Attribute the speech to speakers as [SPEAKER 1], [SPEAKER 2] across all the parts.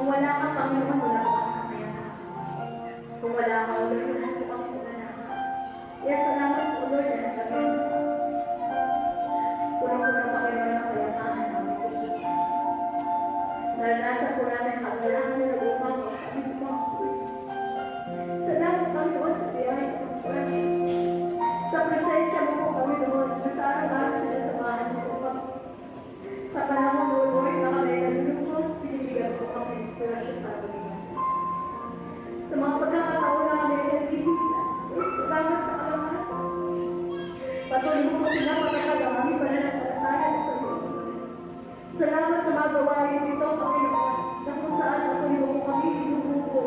[SPEAKER 1] Kung wala ka, Panginoon, wala ka kakayanan. Kung wala ka, Lord, wala po kami kaganahan. Kaya salamat po, Lord, na nagkagayon. Puno-puno Panginoon ng kayamaan namin sa Diyos. Naranasan po namin kagalahan na upang sa aming mga puso. Salamat, Panginoon, sa biyaya ng Panginoon. Sa presensya mo po, Panginoon, na sa araw-araw sinasamahan mo po kami. Sa panahon mo, Lord, na kami nalulungkot, pinibigyan po kami ng inspirasyon para magiging. Sa mga pagkakataon na kami nagtitigilan, Lord, salamat sa kalamasan. Patuloy mo po pinapatagal ang aming pananampalataya sa iyo. Salamat sa mga gawain nito, Panginoon, na kung saan patuloy mo po kami inuupo.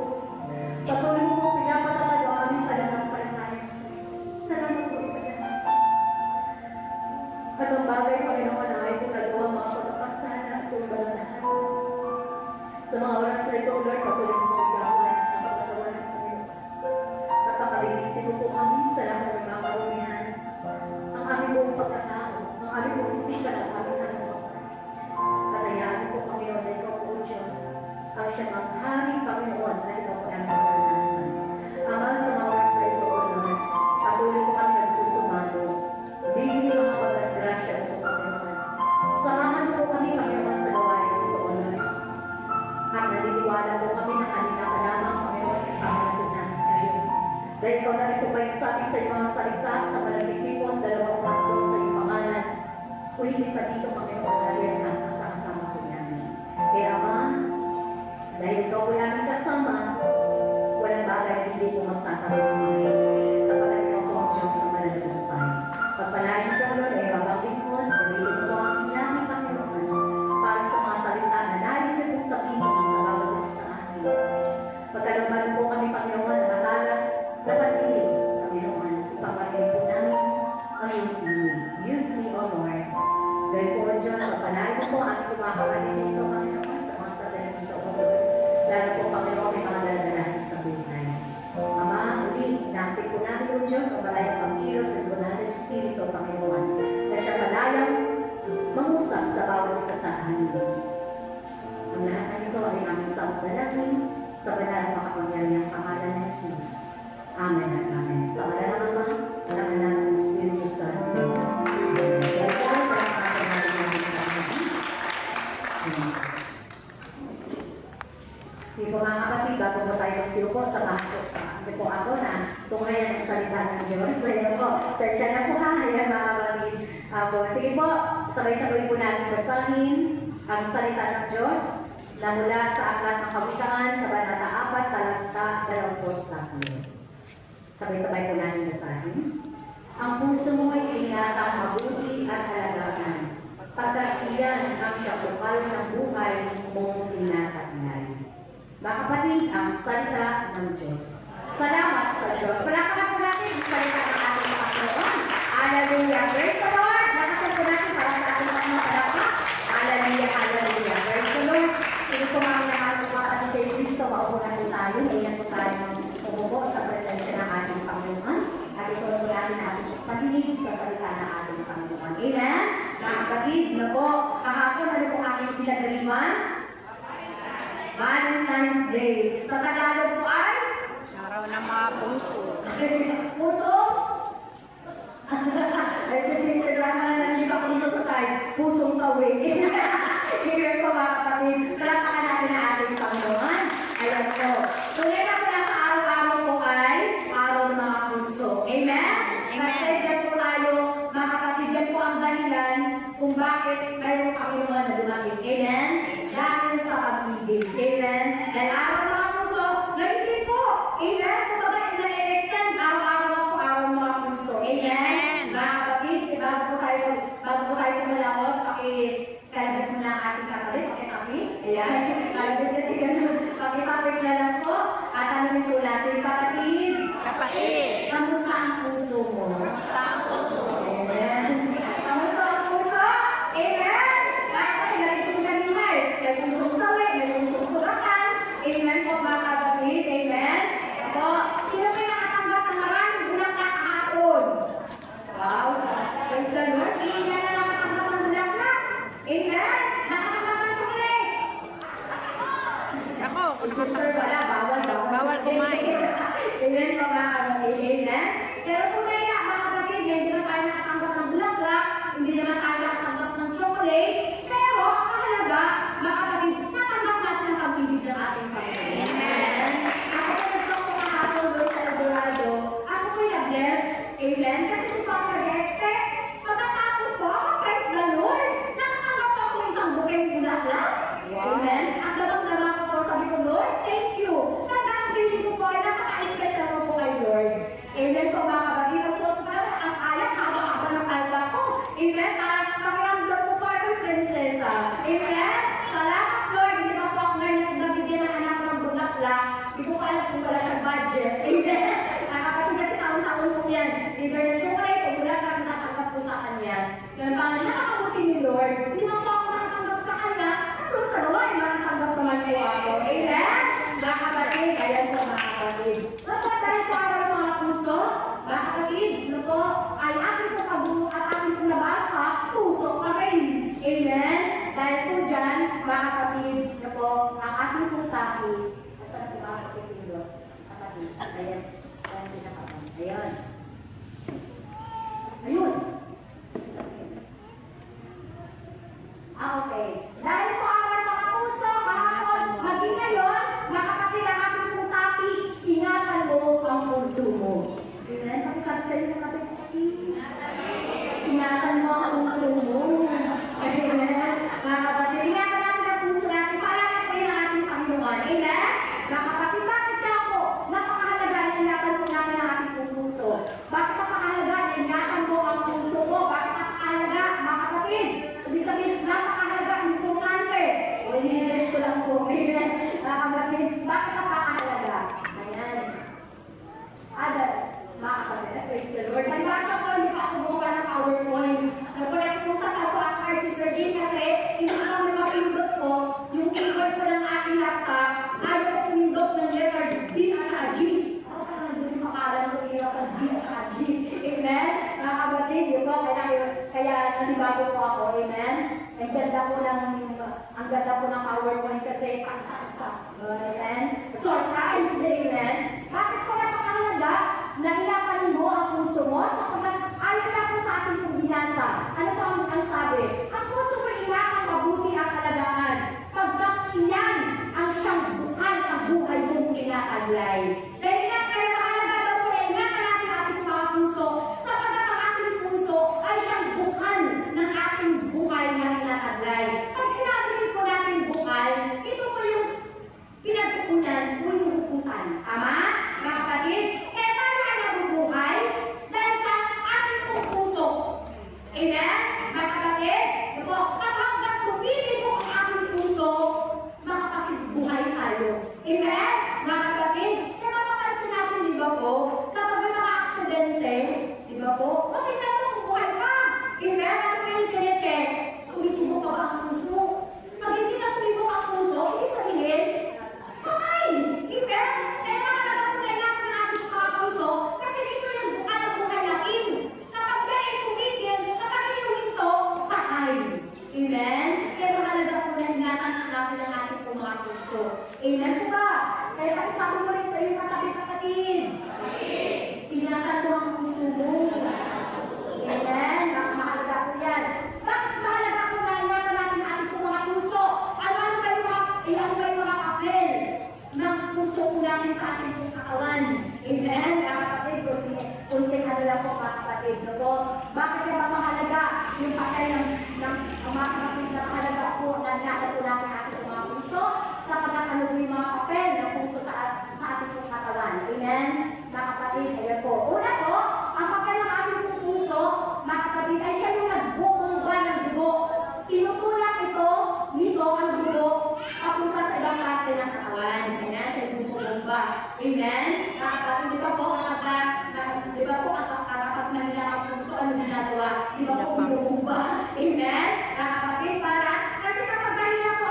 [SPEAKER 1] Patuloy mo po pinapatagal ang aming pananampalataya sa iyo. Salamat po sa lahat. At ang bagay, Panginoon, ay pinagawa mga pagkapasan at sumbalahan. Sa mga oras na ito, Lord, patuloy mo po gawin ang pagkatawa ng Panginoon. At pakalinisin mo po kami sa lahat ng mga kaunihan. Ang aming buong pagkatao, ang aming buong isipan at aming kanuwakan. At hayaan po, Panginoon, na ikaw po, Diyos, ang siyang maghari, Panginoon, na ikaw po ang pagkatasan. Ama, sa mga oras na ito, Lord, patuloy po kami nagsusumado. Bigyan niyo ang pagkagrasya po, Panginoon. Samahan po kami, Panginoon, sa gawain ito, Lord. At naniniwala po kami na kanina ka lamang, Panginoon, sa pangalaman namin kayo. Dahil ikaw na rin po kayo sabi sa iyong mga salita sa Malalikipon, 2:3 sa iyong pangalan. Kung hindi pa dito, Panginoon, dahil ang kasama po namin. Kaya, Ama, dahil ikaw po namin kasama, walang bagay na hindi po magtatanong kami. Kapag ikaw po ang Diyos na mananagumpay. Pagpalain sa Lord, ay babangin ko, nagiging po ang namin, Panginoon, para sa mga salita na nais niyo pong sabihin sa bawat isa sa amin. Pagkalumban po kami, Panginoon, na matalas na pag-ibig, Panginoon, ipaparinig po namin ang iyong pinig. Use me, O Lord. Dahil po, O Diyos, pagpalain po ang aming kumakapanin dito, Panginoon, sa mga sandali dito, O Lord. Lalo po, Panginoon, may mga daladalahin sa buhay. Ama, uli, natin po namin, O Diyos, ang malayang pangkilos ng bunal ng Espiritu, Panginoon, na siya malayang mangusap sa bawat isa sa amin. Ang lahat na ito ay aming sa dalangin sa banal na makapangyarihang pangalan ng Jesus. Amen at amen. Sa ngalan ng Ama, sa ngalan ng Espiritu Santo. Sige po mga kapatid, bago po tayo magsiupo sa pasok. Sige po ako na tungayan ang salita ng Diyos. Sige po, search na po ha. Ayan mga kapatid. Sige po, sabay-sabay po natin basahin ang salita ng Diyos na mula sa Aklat ng Kawikaan sa Banata 4, talata 23. Sabay-sabay po natin basahin. Ang puso mo ay inatang mabuti at alagaan. Pagkat iyan ang siyakupal ng buhay mong tinataglay. Mga kapatid, ang salita ng Diyos. Salamat sa Diyos. Palakpakan po natin ang salita ng ating Panginoon. Hallelujah. Praise the Lord. Lakasan po natin para sa ating pagmapalakpak. Hallelujah. Hallelujah. Praise the Lord. Sige po mga minamahal po kay Kristo, maupo na po tayo. Iyan po tayo ng umupo sa presensya ng ating Panginoon. At ito po natin ating pagkinig sa salita ng ating Panginoon. Amen? Mga kapatid, na po, kahapon, ano po ating pinagaliman? Valentine's Day. Sa Tagalog po ay?
[SPEAKER 2] Araw ng mga puso.
[SPEAKER 1] Puso? Ay, sa drama na lang siya dito sa side. Pusong sawi. Here po mga kapatid. Salamat natin ang ating Panginoon. Ayan po. So, ngayon ako na sa araw-araw po ay araw ng mga puso. Amen? Kasi yan po tayo, mga kapatid, yan po ang dahilan kung bakit mayroong Panginoon na dumating. Amen? Dahil sa pag-ibig. Amen? Dahil araw ng mga puso, ngayon din po. Amen? Kung baga, extend araw-araw po araw ng mga puso. Amen? Mga kapatid, bago po tayo pumalakot, kalabit mo na ang ating kapatid. Pakitapit. Ayan. Kalabit kasi ganun. Pakitapit na lang po. At tanongin po natin, kapatid.
[SPEAKER 2] Kapatid.
[SPEAKER 1] Kamusta ang puso mo?
[SPEAKER 2] Kamusta ang puso mo?
[SPEAKER 1] Amen. Kamusta ang puso? Amen. Bakit narinig ko kanina eh. May pusong sawi, may pusong surakan. Amen po mga kapatid. Amen. So, sino kayo nakatanggap ng maraming bulaklak kahapon? Wow. Praise the Lord. Hindi na nakatanggap ng bulaklak. Amen. Nakatanggap ng sukli.
[SPEAKER 3] Salamat, Lord. Hindi ba po ako ngayon nabigyan ng anak ng bulaklak? Hindi ko pa alam kung wala siyang budget. Amen. Nakakapagod kasi taon-taon po yan. Either na chocolate o bulaklak na natatanggap po sa kanya. Kaya pa, nakakabuti ni Lord. Hindi ba po ako nakatanggap sa kanya? Pero sa gawa, nakatanggap naman po ako. Amen. Mga kapatid, ayan po mga kapatid. Dapat tayo para mga puso, mga kapatid, ano po, ay ating po kabuo at ating po nabasa, puso pa rin. Amen. Dahil po dyan, mga kapatid, ano po, ang ating po taki, at ang mga kapatid nyo, kapatid, ayan, ayan pinakapan, ayan. Ayun. Okay. Dahil po ang mga puso, kahapon, maging ngayon, makakapit ang ating pong topic, ingatan mo ang puso mo. Amen? Pakisabi sa inyo, kapatid. Ingatan mo ang puso mo. Amen? Mga kapatid, ingatan natin ang puso natin para kayo ng ating Panginoon. Amen? Mga kapatid, bakit ka po? Napakahalaga na ingatan po natin ang ating pong puso. Bakit napakahalaga na ingatan mo ang puso mo? Bakit napakahalaga, mga kapatid? Ibig sabihin, napakahalaga, importante. O, i-list ko lang po. Amen. Kapatid, bakit napakahalaga? Ayan. Other, mga kapatid, praise the Lord. Nagbasa ko, hindi pa ako gumawa ng PowerPoint. Nagpunag-usap ako at kay Sister Jean kasi hindi ko lang mapindot ko yung keyboard ko ng aking laptop. Ayaw ko pumindot ng letter D at G. Ako pa nandun yung makalan ko yung letter D at G. Amen? Mga kapatid, yun po, kaya nanibago po ako. Amen? Ang ganda po ng PowerPoint kasi paksa-paksa. Amen? Surprise! Amen? Bakit ko napakahalaga na ilapan mo ang puso mo? Sapagkat ayaw na po sa ating pong binasa. Ano po ang sabi? Ang puso mo ilakan mabuti ang kalagahan. Pagkat iyan ang siyang bukan ang buhay mong kinakaglay. Dahil nga kayo mahalaga daw po na ingatan natin ang ating mga puso. Sapagkat ang ating puso ay siyang bukan ng ating buhay na kinakaglay. Pag sinabi rin po natin bukal, ito po yung pinagkukunan o yung hukutan. Tama? Mga kapatid? Kaya tayo ay nabubuhay dahil sa ating pong puso. Amen? Mga kapatid? Kapag tumigil po ang ating puso, mga kapatid, buhay tayo. Amen? Mga kapatid? Kaya mapapansin natin, di ba po? Kapag may mga aksidente, di ba po? Bakit na po ang buhay ka? Amen? Ano ba yung check? Tumitibok pa ba ang puso? Pag hindi na tumibok ang puso, ibig sabihin, patay! Amen? Kaya mahalaga po na natin ang ating mga puso kasi dito yung buka ng buhay natin. Kapag yan ay tumigil, kapag yung hinto, patay. Amen? Kaya mahalaga po na ingatan natin ang ating mga puso. Amen po ba? Kaya pakisabi mo rin sa iyo kapatid. Ingatan mo ang puso mo. Amen? Mahalaga po yan. Bakit mahalaga po na ingatan natin ang ating mga puso? Ano ba yung mga papel ng puso po natin sa ating pong katawan? Amen? Mga kapatid, kunting ano lang po mga kapatid. No? Bakit kaya ba mahalaga yung papel ng mga kapatid na mahalaga po na ingatan po natin ang ating mga puso? Sapagkat ano po yung mga papel ng puso sa ating pong katawan? Amen? Mga kapatid, ayan po. Una po, ang papel ng ating pong puso, mga kapatid, ay siya yung nagbubumba ng dugo. Tinutulak nito ang dugo, papunta sa ibang parte ng katawan. Ayan, siya yung bumubumba. Amen? Mga kapatid, di ba po, kapag nanila ang puso, ano ginagawa? Di ba po, bumubumba? Amen? Mga kapatid, kasi kapag ganyan po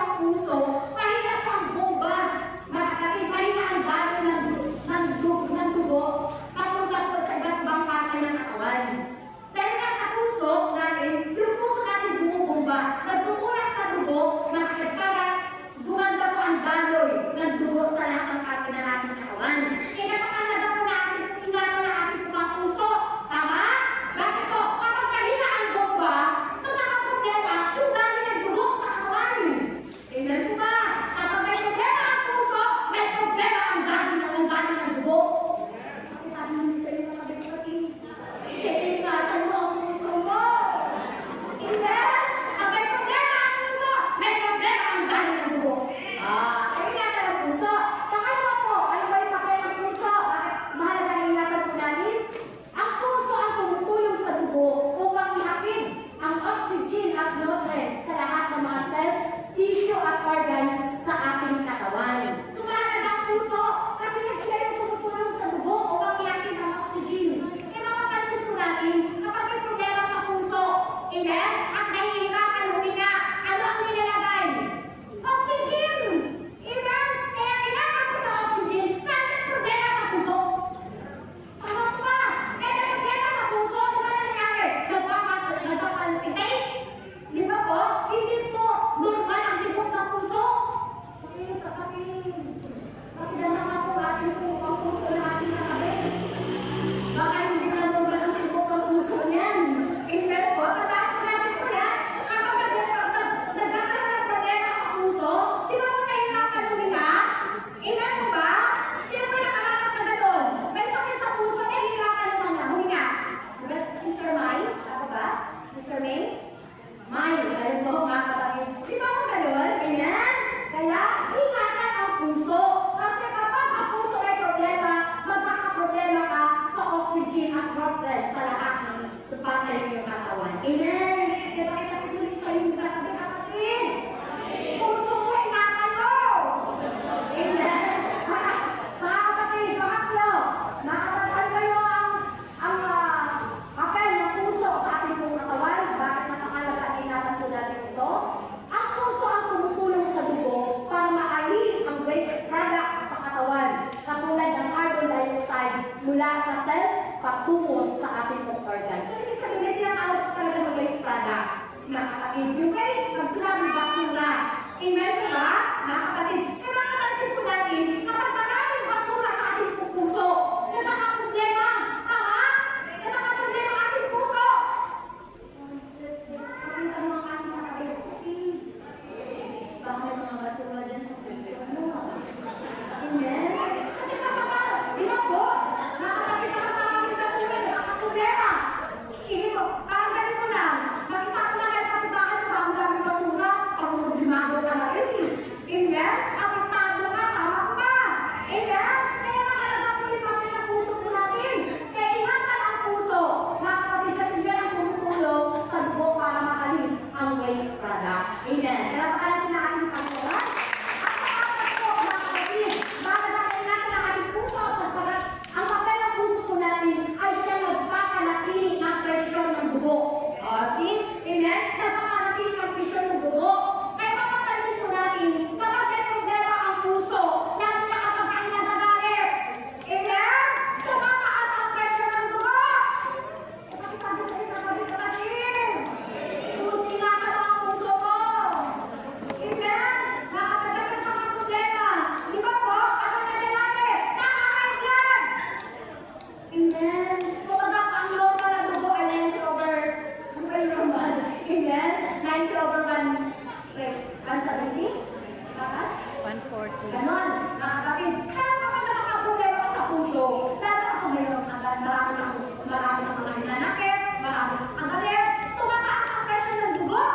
[SPEAKER 3] Ganon, mga kapatid. Kaya kapag nakakaproblema ka sa puso, lalo ako mayroon ka, marami kang mga hinanakit, marami kang galit, tumataas ang presyo ng dugo.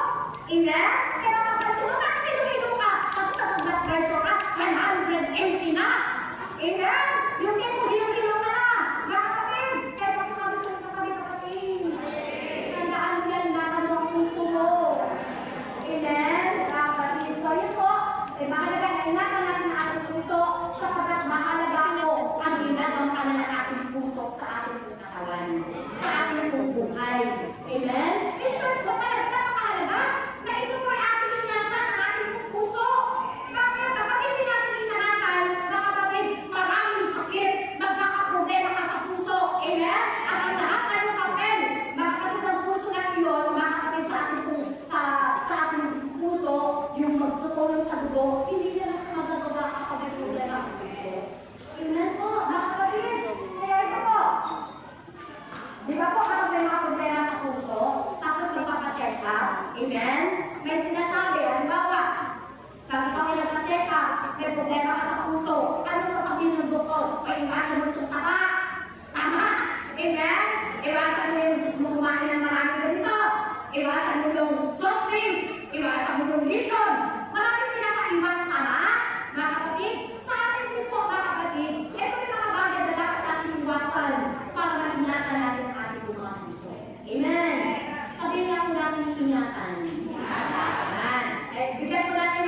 [SPEAKER 3] Amen? Kaya makapansin mo, bakit iluhilo ka? Tapos sa blood pressure ka, 180 na. Amen? Yung tipo, hilo-hilo ka na. Mga kapatid, kaya pagsabi sa mga kapatid, tandaan mo yan, laban mo ang puso mo. Amen? Mga kapatid, so yun po, mahalaga na ingatan natin ang ating puso sapagkat mahalaga po ang ginagampanan ng ating puso sa ating katawan, sa ating buhay. Amen? In short po, talaga napakahalaga na ito po ay ating ingatan ng ating puso. Bakit? Kapag hindi natin ingatan, mga kapatid, maraming sakit, magkakaproblema ka sa puso. Amen? At ang lahat tayo papel, mga kapatid ng puso na iyon, mga kapatid sa ating puso, yung magtutulong sa dugo, hindi niya magagawa kapag may problema ang puso. Amen po, mga kapatid. Kaya ito po, di ba po kapag may mga problema sa puso, tapos magpapacheck up, amen? May sinasabi, halimbawa, kapag ikaw ay nagpa-check up, may problema ka sa puso, ano sasabihin ng doktor? Iwasan mo itong taba. Tama? Amen? Iwasan mo yung kumain ng maraming ganito. Iwasan mo yung soft drinks. Iwasan mo yung lechon. Maraming pinapaiwas, tama? Mga kapatid, sa atin din po, mga kapatid, ito yung mga bagay na dapat natin iwasan para maingatan natin ang ating mga puso. Amen? Sabihin nga po natin ingatan. Amen. Bigyan po natin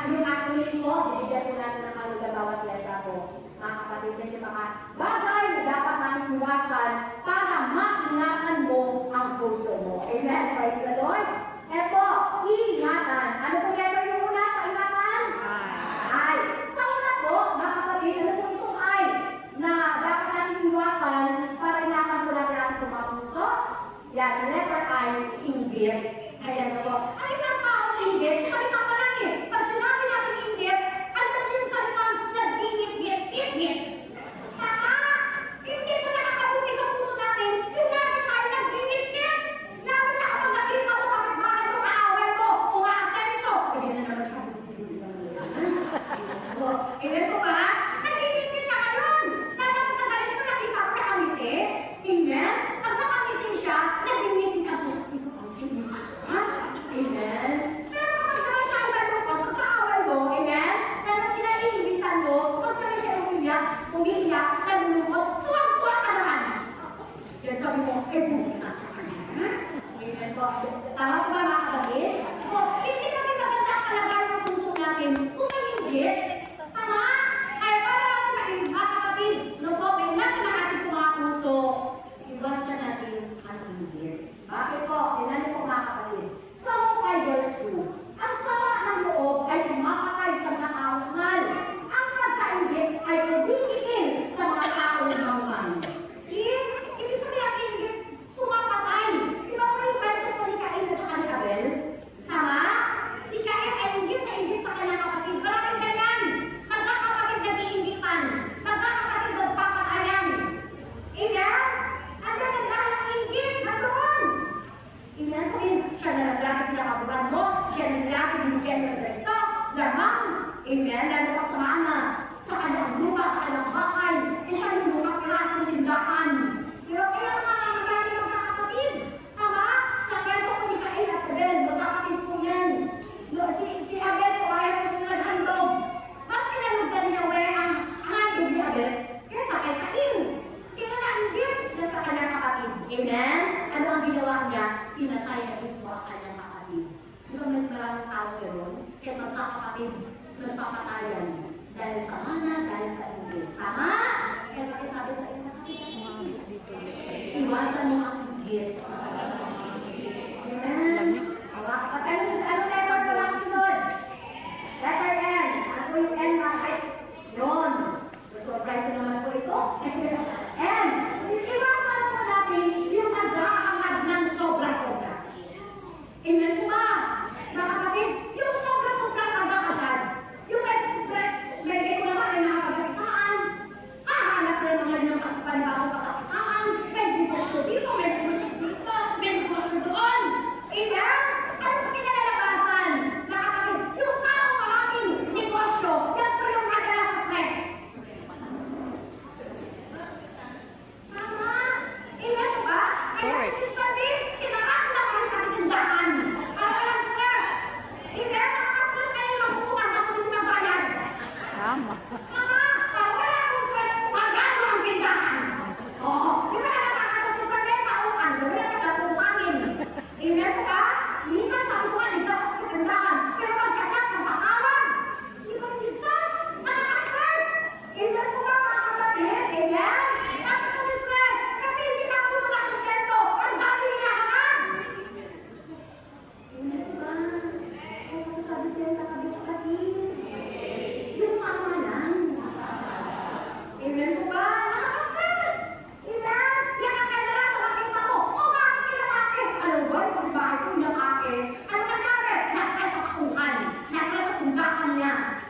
[SPEAKER 3] yung acronym ko, bigyan po natin ng kaluga bawat letra po. Mga kapatid, yung mga bagay na dapat natin iwasan para maingatan mo ang puso mo. Amen? Praise the Lord. Epo, ingatan. Ano po yan yung una sa ingatan? Ay. Sa una po, mga kapatid, ano po itong ay na dapat natin iwasan para ingatan po natin ang mga puso? Yan, ang letter I, inggit. Ayan po. Ang isang taong inggit, salita pa lang eh. Pag sinabi natin inggit, ano yung salitang nag-ingit-ngit-ngit? Tama! Hindi mo nakakabuti sa puso natin yung lagi tayo nag-ingit-ngit. Lalo na kapag nakita mo kapag bakit mo kaaway mo, umaasenso. Kaya na naman siya. Amen po ba? Nag-ingit-ngit ka ngayon. Tapos nagalit mo nakita mo nakangiti. Amen? Pag nakangiti siya, nag-ingit ka po. Ha? Amen? Pero kapag naman siya ang malungkot, magkaaway mo, amen? Pero kinaiingitan mo, huwag naman siya umiiyak, nalulungkot, tuwang-tuwa ka naman. Yan sabi mo, buti na sa kanya. Amen po. Tama po ba mga kapatid? O, hindi kami maganda ang kalagayan ng puso natin kung may inggit. Tama? Ay, para natin mga kapatid, no po, may natin ang ating mga puso. Iwasan natin ang inggit. Bakit po? Tingnan niyo po mga kapatid. Psalm 5 verse 2. Ang sama ng loob ay kumapatay sa mga taong mahal. Ang pagkainggit ay kumikitil sa mga taong mahal. See? Ibig sabihin ang inggit, kumapatay. Di ba po yung kwento po ni Cain at ni Abel? Tama? Si Cain ay inggit na inggit sa kanyang kapatid. Maraming ganyan. Magkakapatid nag-iinggitan. Magkakapatid nagpapatayan. Amen? Ang gagandaan ng inggit, nagdoon. Amen? Sabihin, siya na naglaki pinakabugan mo, siya na naglaki binigyan ng ganito, lamang. Amen? Dahil pasamaan na sa kanyang lupa, sa kanyang bahay, isang mga pirasong tindahan. Pero kaya mga magkakapatid, tama? Sa kwento ko ni Cain at Abel, magkakapatid po yan. Si Abel po ayaw ko siya naghandog. Mas kinalugdan niya ang handog ni Abel kaysa kay Cain. Kaya na-inggit siya sa kanyang kapatid. Amen? Ano ang ginawa niya? Pinatay na iswa ang kanyang kapatid. Di ba may maraming tao yun? Kaya magkakapatid, nagpapatayan. Dahil sa mana, dahil sa inggit. Tama? Kaya pakisabi sa inyo, iwasan mo ang inggit. Amen? Ano letter pa lang sunod? Letter N. Ano po yung N na kahit yun? Surprise na naman po ito. N. Iwasan po natin yung nag-aangad ng sobra-sobra. Amen po ba? Mga kapatid, yung sobra-sobrang pag-aangad. Yung may ko naman ay nakapagakitaan. Hahanap na naman ng panibagong pagkakitaan. May bukos ko dito, may bukos ko dito.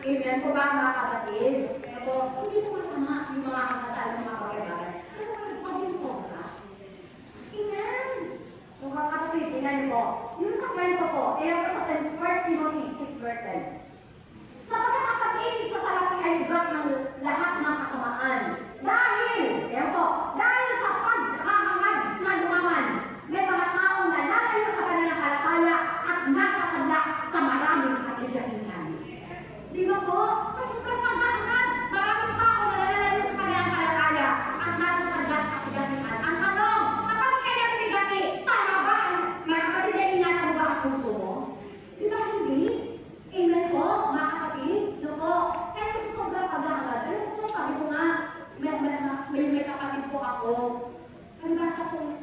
[SPEAKER 3] Amen po ba mga kapatid? Ako, hindi po masama yung mga kabataan ng mga bagay-bagay. Pero huwag yung sobra. Amen! Mga kapatid, tingnan niyo po. Yung sa kwento po, tingnan ko sa 1 Timothy 6 verse 10. Sapagkat ang pag-ibig sa salapi ay ugat ng lahat ng kasamaan. Dahil, ayan po, dahil sa pagkakangad na lumaman, may mga taong nalalayo sa pananampalataya at nasasadla sa maraming katigatihan. Di ba po? Sa sobrang pagkakangad, maraming taong nalalayo sa pananampalataya at nasasadla sa katigatihan. Ang tanong, kapag kaya pinigati, tama ba ang mga katigatihan mo ba ang puso mo? Di ba hindi? Amen po, mga kapatid. No po. Kaya sa sobrang pagkakangad, pero po sabi ko nga, may kapatid po ako. Palibasa po,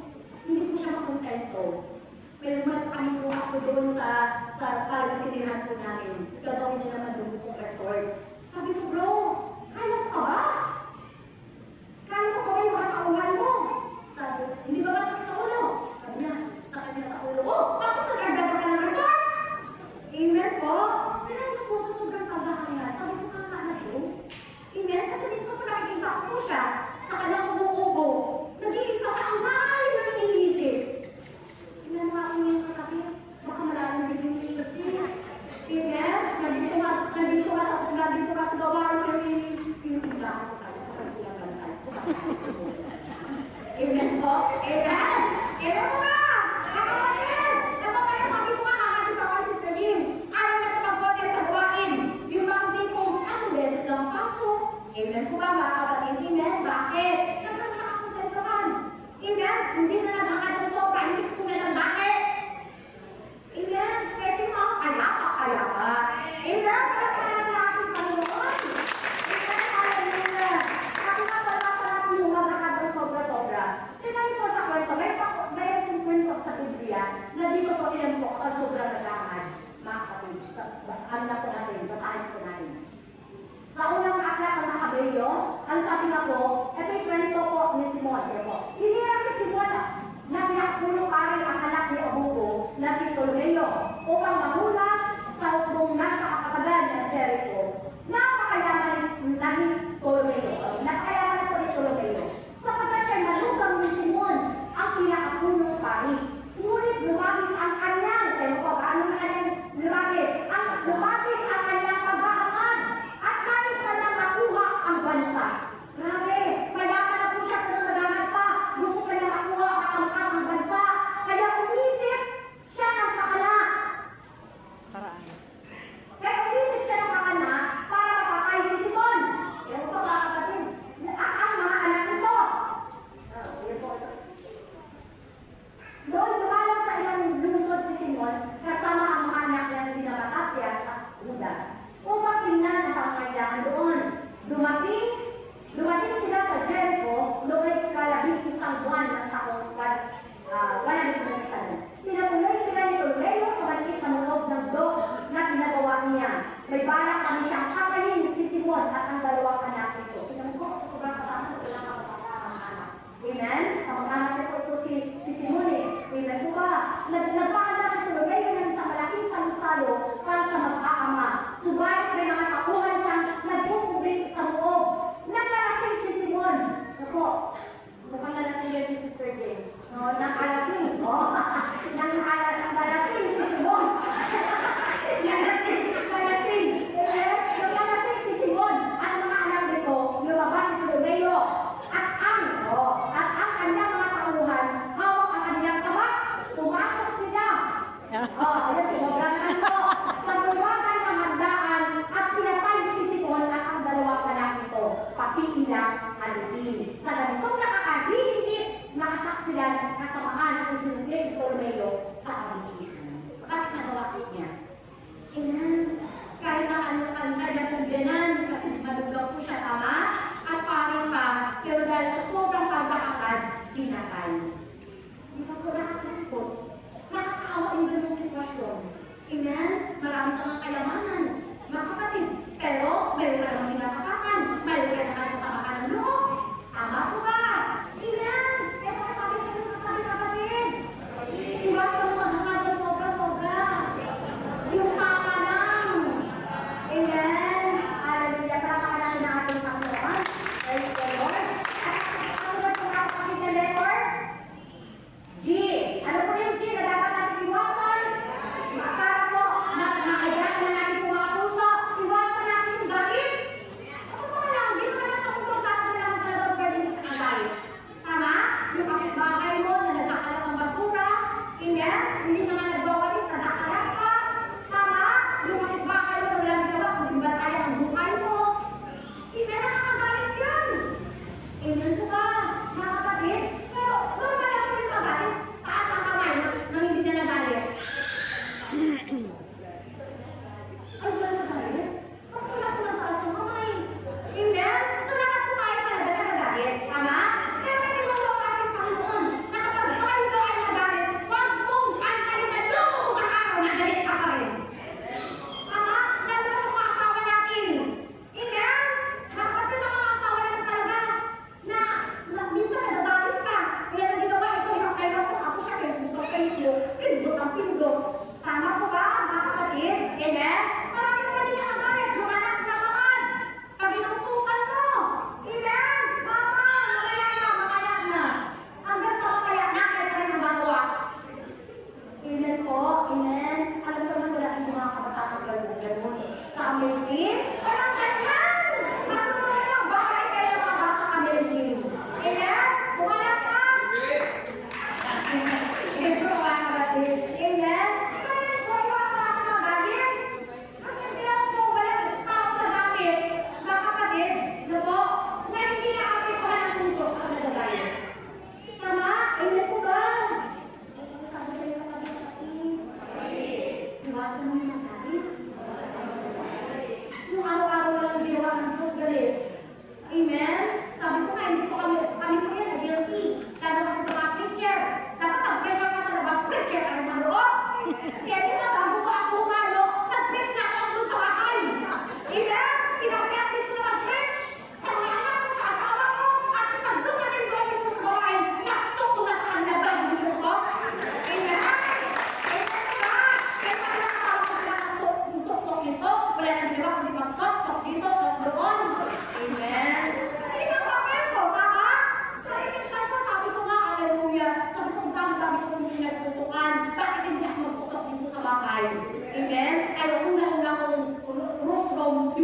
[SPEAKER 3] hindi po siya makontento. Pero magpapanin po ako doon sa talagang po namin. Gagawin niya naman doon po resort. Sabi ko, bro, kaya mo pa ba? Kaya mo pa ba yung mga kauhan mo? Sabi, hindi ba masakit sa ulo? Sabi niya, sakit niya sa ulo. Oh, tapos nagdagdagan ka ng resort? Amen po. Tignan niyo po sa sobrang pagkakangad. Sabi ko, kama na po. Amen? Kasi minsan po nakikita ko po siya sa kanyang umuubo. Nag-iisa siya ang lalim ng iniisip. Tingnan mo ako ngayon kapatid. Baka malalim din yung iniisip. Amen? Nandito ka sa gawain ng iniisip. Pinaglakan ko tayo. Kapag-ilagan tayo. Amen po? Amen? Amen po ba? Kapatid! Kapatid, sabi ko nga kakatid ako si Sister Jim. Ayaw na kapag-vote sa gawain. Yung mga tipong, anong beses lang pasok? Amen po ba mga kapatid? Amen? Bakit? Nagkakakontentohan. Amen? Hindi na naghangad ng sobra. Hindi ko na lang bakit. Amen? Pwede mo ako kayapa. Amen? Pwede na aking Panginoon. Amen? Hallelujah. Sabi nga pala sa natin yung maghangad ng sobra-sobra. Tingnan niyo po sa kwento. Mayroon yung kwento sa Biblia na dito po ilan po ang sobrang naghangad. Mga kapatid. Ano na po natin? Basahin po natin. Sa unang aklat ng Makabelyo, ang sabi nga po, ito yung kwento po ni Simon. Hinirang ni Simon na pinakapulong pari ang anak ni Abugo na si Ptolomeo upang mamulas sa hukbong nasa kapatagan ng Jericho. Napakayaman ni Ptolomeo. Napakayaman po ni Ptolomeo. Sapagkat siya nalugang ni Simon ang pinakapulong pari. Ngunit lumabis ang kanyang, pero po, paano na kanyang lumabis? Lumabis ang kanyang pag-aangad at nais na nang makuha ang bansa. Grabe! Mayaman na po siya kung naghahanap pa. Gusto pa niya makuha ang bansa. Kaya umisip siya ng pakala.
[SPEAKER 2] Paraan.
[SPEAKER 3] Kaya umisip siya ng pakala para mapatay si Simon. Ewan po mga kapatid. Ang mga anak nito. Doon dumalo sa ilang lungsod si Simon kasama ang mga anak niya sina Matatias at Judas. Upang tingnan ang pangkailangan doon. Dumating sila sa Jericho noong kalabing-isang buwan ng taong 111. Pinatuloy sila ni Ptolomeo sa maliit na loob ng dok na ginagawa niya. May balak kami siyang kakayin si Simon at ang dalawang anak nito. Tingnan ko sa sobrang kasama ko lang ang anak. Amen? Kamag-anak niya po ito si Simon eh. Amen po ba? Nagpaanda si Ptolomeo ng isang malaking salo-salo para sa mag-aama. Subalit may mga takuhan siyang nagpupublik sa loob. Nagkalasing si Simon. Ako, mukhang nalasing yan si Sister Jane. No, nakalasing. Oh, nakalasing si Simon. Nalasing. Nakalasing si Simon. At mga anak nito, lumabas si Ptolomeo. At ang kanyang mga takuhan, hawak ang kanyang tabak. Pumasok sila. Ayan, sumobra na ito. Sa buwagan ng handaan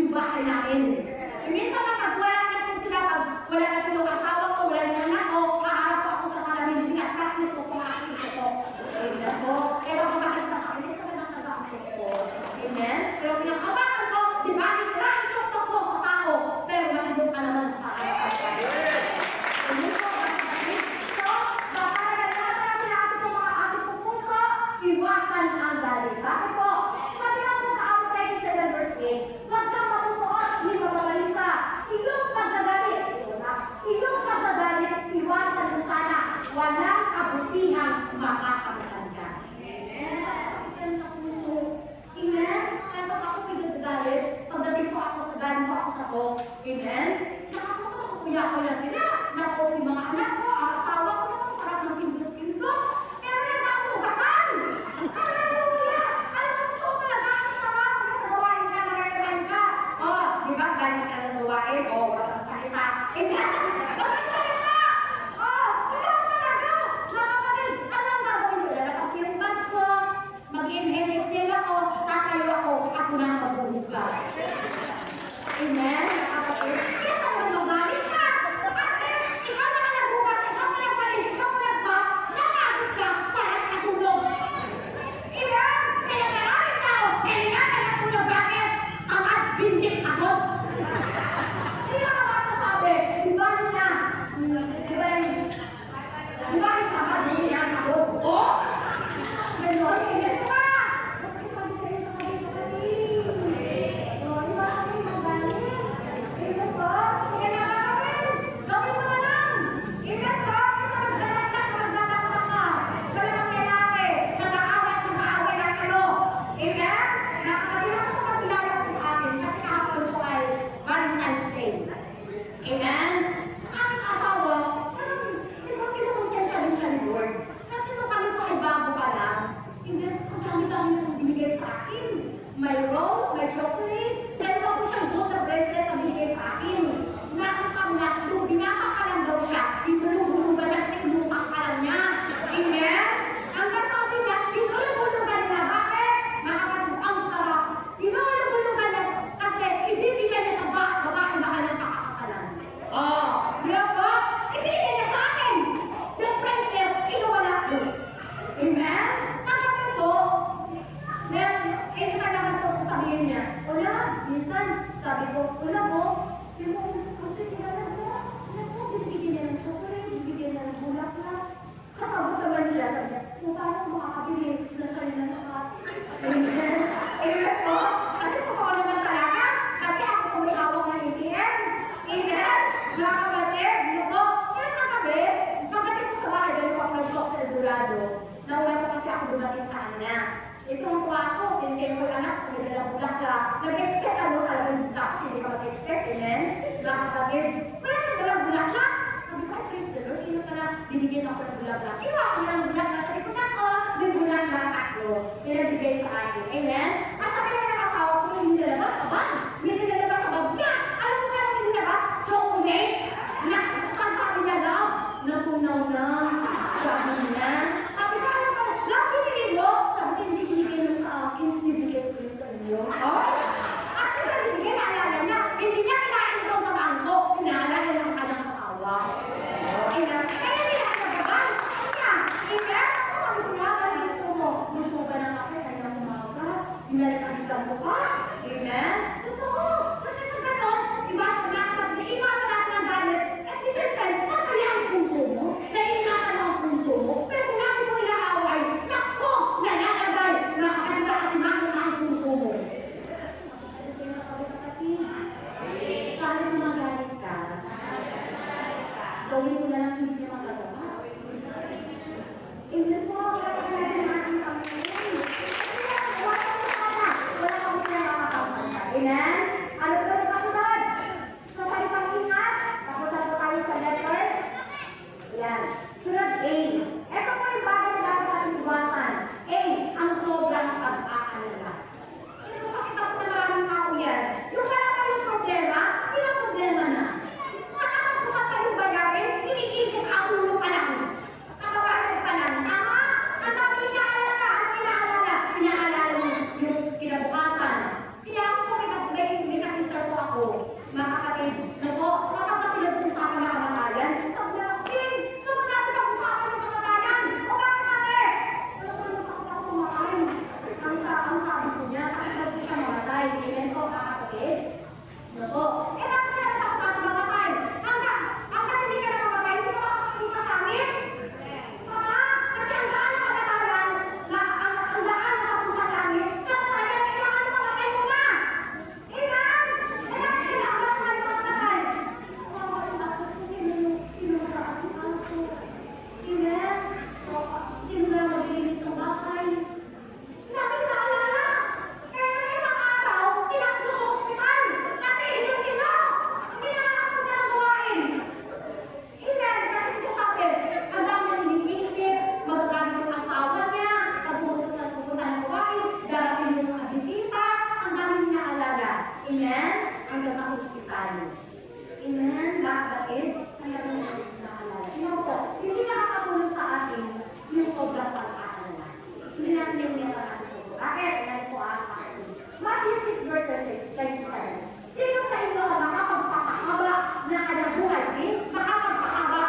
[SPEAKER 3] yung bahay namin. E minsan na pag wala na po sila, pag wala na po yung asawa ko, wala na yung anak ko, kaharap po ako sa salamin, pinapractice ko kung aking ito. Amen po. Pero kung bakit sa akin, isa na lang nag-aakit ko. Amen? Pero pinakabakan ko, di ba, isira ang tuktok mo sa tao, pero makinig ka naman sa tao. Amen po. So, para lahat na natin ang mga ating pupuso, iwasan ang galit. Bakit po? Sabi lang po sa Awit 37 verse 8, huwag kang matutuos, hindi magabalisa. Iyong pagkagalit, iyong pagkagalit, iwasan mo sana, walang kabutihang makakamtan ka. Sakit yan sa puso. Amen? Kaya pag ako pinagagalit, pagdating po ako sa galing po ako sa ko, amen? Nakakuya ko na sila. Naku, yung mga anak ko, ang asawa ko, ang sarap ng pindot-pindot. Pero nagkakugasan. Hallelujah! Alam mo, ito talaga ang sarap na sa gawain ka, naranaman ka. Oh, di ba, galing ka na gawain? Oh, walang salita. Amen? Walang salita! Oh, ito talaga. Mga kapatid, anong gagawin ko? Lalakapin bag ko, mag-inhale exhale ako, tatayo ako, ako na ang maghuhugas. Amen? Kapatid, kesa mo magalit ka. At least, ikaw na ka naghugas, ikaw na nagpalis, ikaw na nagmap, napagod ka, sarap na tulog. Amen? Kaya maraming tao, kailangan ka natulog. Bakit? Tamad, bindik ako. Hindi na makakasabi, di ba niya? Di ba yung tamad, bindik ako? Oh! Ganon, ganyan pa. Sabi sa'yo sa kapatid. Oh, di ba kami magaling? Amen po? Kaya nakakawin. Gawin mo na lang. Amen po? Kasi magdalagdag, magdadaksa ka. Dalawang lalaki. Mag-aaway at mag-aaway lang kayo. Amen? Nakakalilang ko na pinalap ko sa akin kasi kahapon ko ay Valentine's Day. Amen? Ang aking asawa, siguro kinukonsensya din siya ni Lord. Kasi nung kami po ay bago pa lang, amen, ang dami-dami na binigay sa akin. May rose, may chocolate, meron ako siyang gold na bracelet na binigay sa akin. Nakasam niya, nung binata pa lang daw siya, inulog-hulugan niya kasi inutang pa lang niya. Amen? Ang kasabi niya, inulog-hulugan niya. Bakit? Mga kapatid, ang sarap. Inulog-hulugan niya kasi ibibigay niya sa babae na kanyang pakakasalan. Oh, di ba po? Ibigay niya sa akin. Yung bracelet, inuwala ko. Amen? Tanggapin ko. Then, ito na naman po sasabihin niya, wala, minsan, sabi ko, wala po, yung kasi kailangan ko, wala po, binibigyan niya ng chocolate, binibigyan niya ng bulaklak. Sasagot naman siya, sabi niya, kung paano ko makakabili na sa'yo na lahat. Amen? Amen po? Kasi totoo naman talaga, kasi ako po may hawak ng ATM. Amen? Mga kapatid, yun po, kaya kagabi, pagdating ko sa bahay, dahil ko ako nag-talk sa Eldorado, nauna po kasi ako dumating sa kanya. Itong kuha ko, tinigay ko yung anak ko, nagdalang bulaklak. Nag-expect ano talagang bulaklak, hindi ka mag-expect, amen? Mga kapatid, wala siyang dalang bulaklak. Sabi ko, praise the Lord, ino pala, binigyan ako ng bulaklak. Iwa ko ng bulaklak sa likod ako, may bulaklak ako. Pinabigay sa akin, amen? At sabi naman ng asawa ko, hindi nilabas sa bag. Hindi nilabas sa bag niya. Alam mo kaya hindi nilabas? Chocolate. Sabi niya daw, natunaw na. Sabi niya. Sabi ko, ano ba? Lang pinigay mo? Sabi ko, hindi binigay mo sa akin, binigay ko yun sa inyo. Oh? At kasi binigay, naalala niya. Hindi niya kinain ko sa bangko. Inaalala niya ng kanyang asawa. Kaya hindi na nagabal. Kaya, amen? Sabi ko nga, ano gusto mo? Gusto mo ba ng kape? Kaya umaga. Inalikabigan mo pa. Amen? Totoo. Kasi sa ganon, iwasan natin ang galit. At the same time, masaya ang puso mo. Naiingatan mo ang puso mo. Pero kung natin mo inaaway, nakko, nananagay. Makakanda kasi makita ang puso mo. Kasi nakakapit. Sana kung magalit ka, gawin mo na lang hindi niya magagawa. Amen po, wala ka na sa ating Panginoon. Wala ka mo siya makakapagpanta. Amen? Ano ba yung kasunod? Sa salitang ingat, tapos ako tayo sa letter. Yan. Sunod A. Ito po yung bagay na dapat natin iwasan. A. Ang sobrang pag-aalala. Ito sakit ako na maraming tao yan. Yung wala pa yung problema, yun ang problema na. Sa katapos pa yung bayarin, iniisip ang ulo pa lang. Katawagan pa lang. Tama? Ang dami inaalala ka. Ano inaalala? Inaalala mo yung kinabukasan. Kaya ako po may sa hospital. Amen? Bakit? Kaya mo natin sa alala. Sino po? Hindi nakakatulong sa atin yung sobrang pag-aalala. Hindi natin yung meron natin po. Bakit? Ayan po ang akin. Matthew 6 verse 27. Sino sa inyo ang makapagpapahaba na kanyang buhay? Makapagpahaba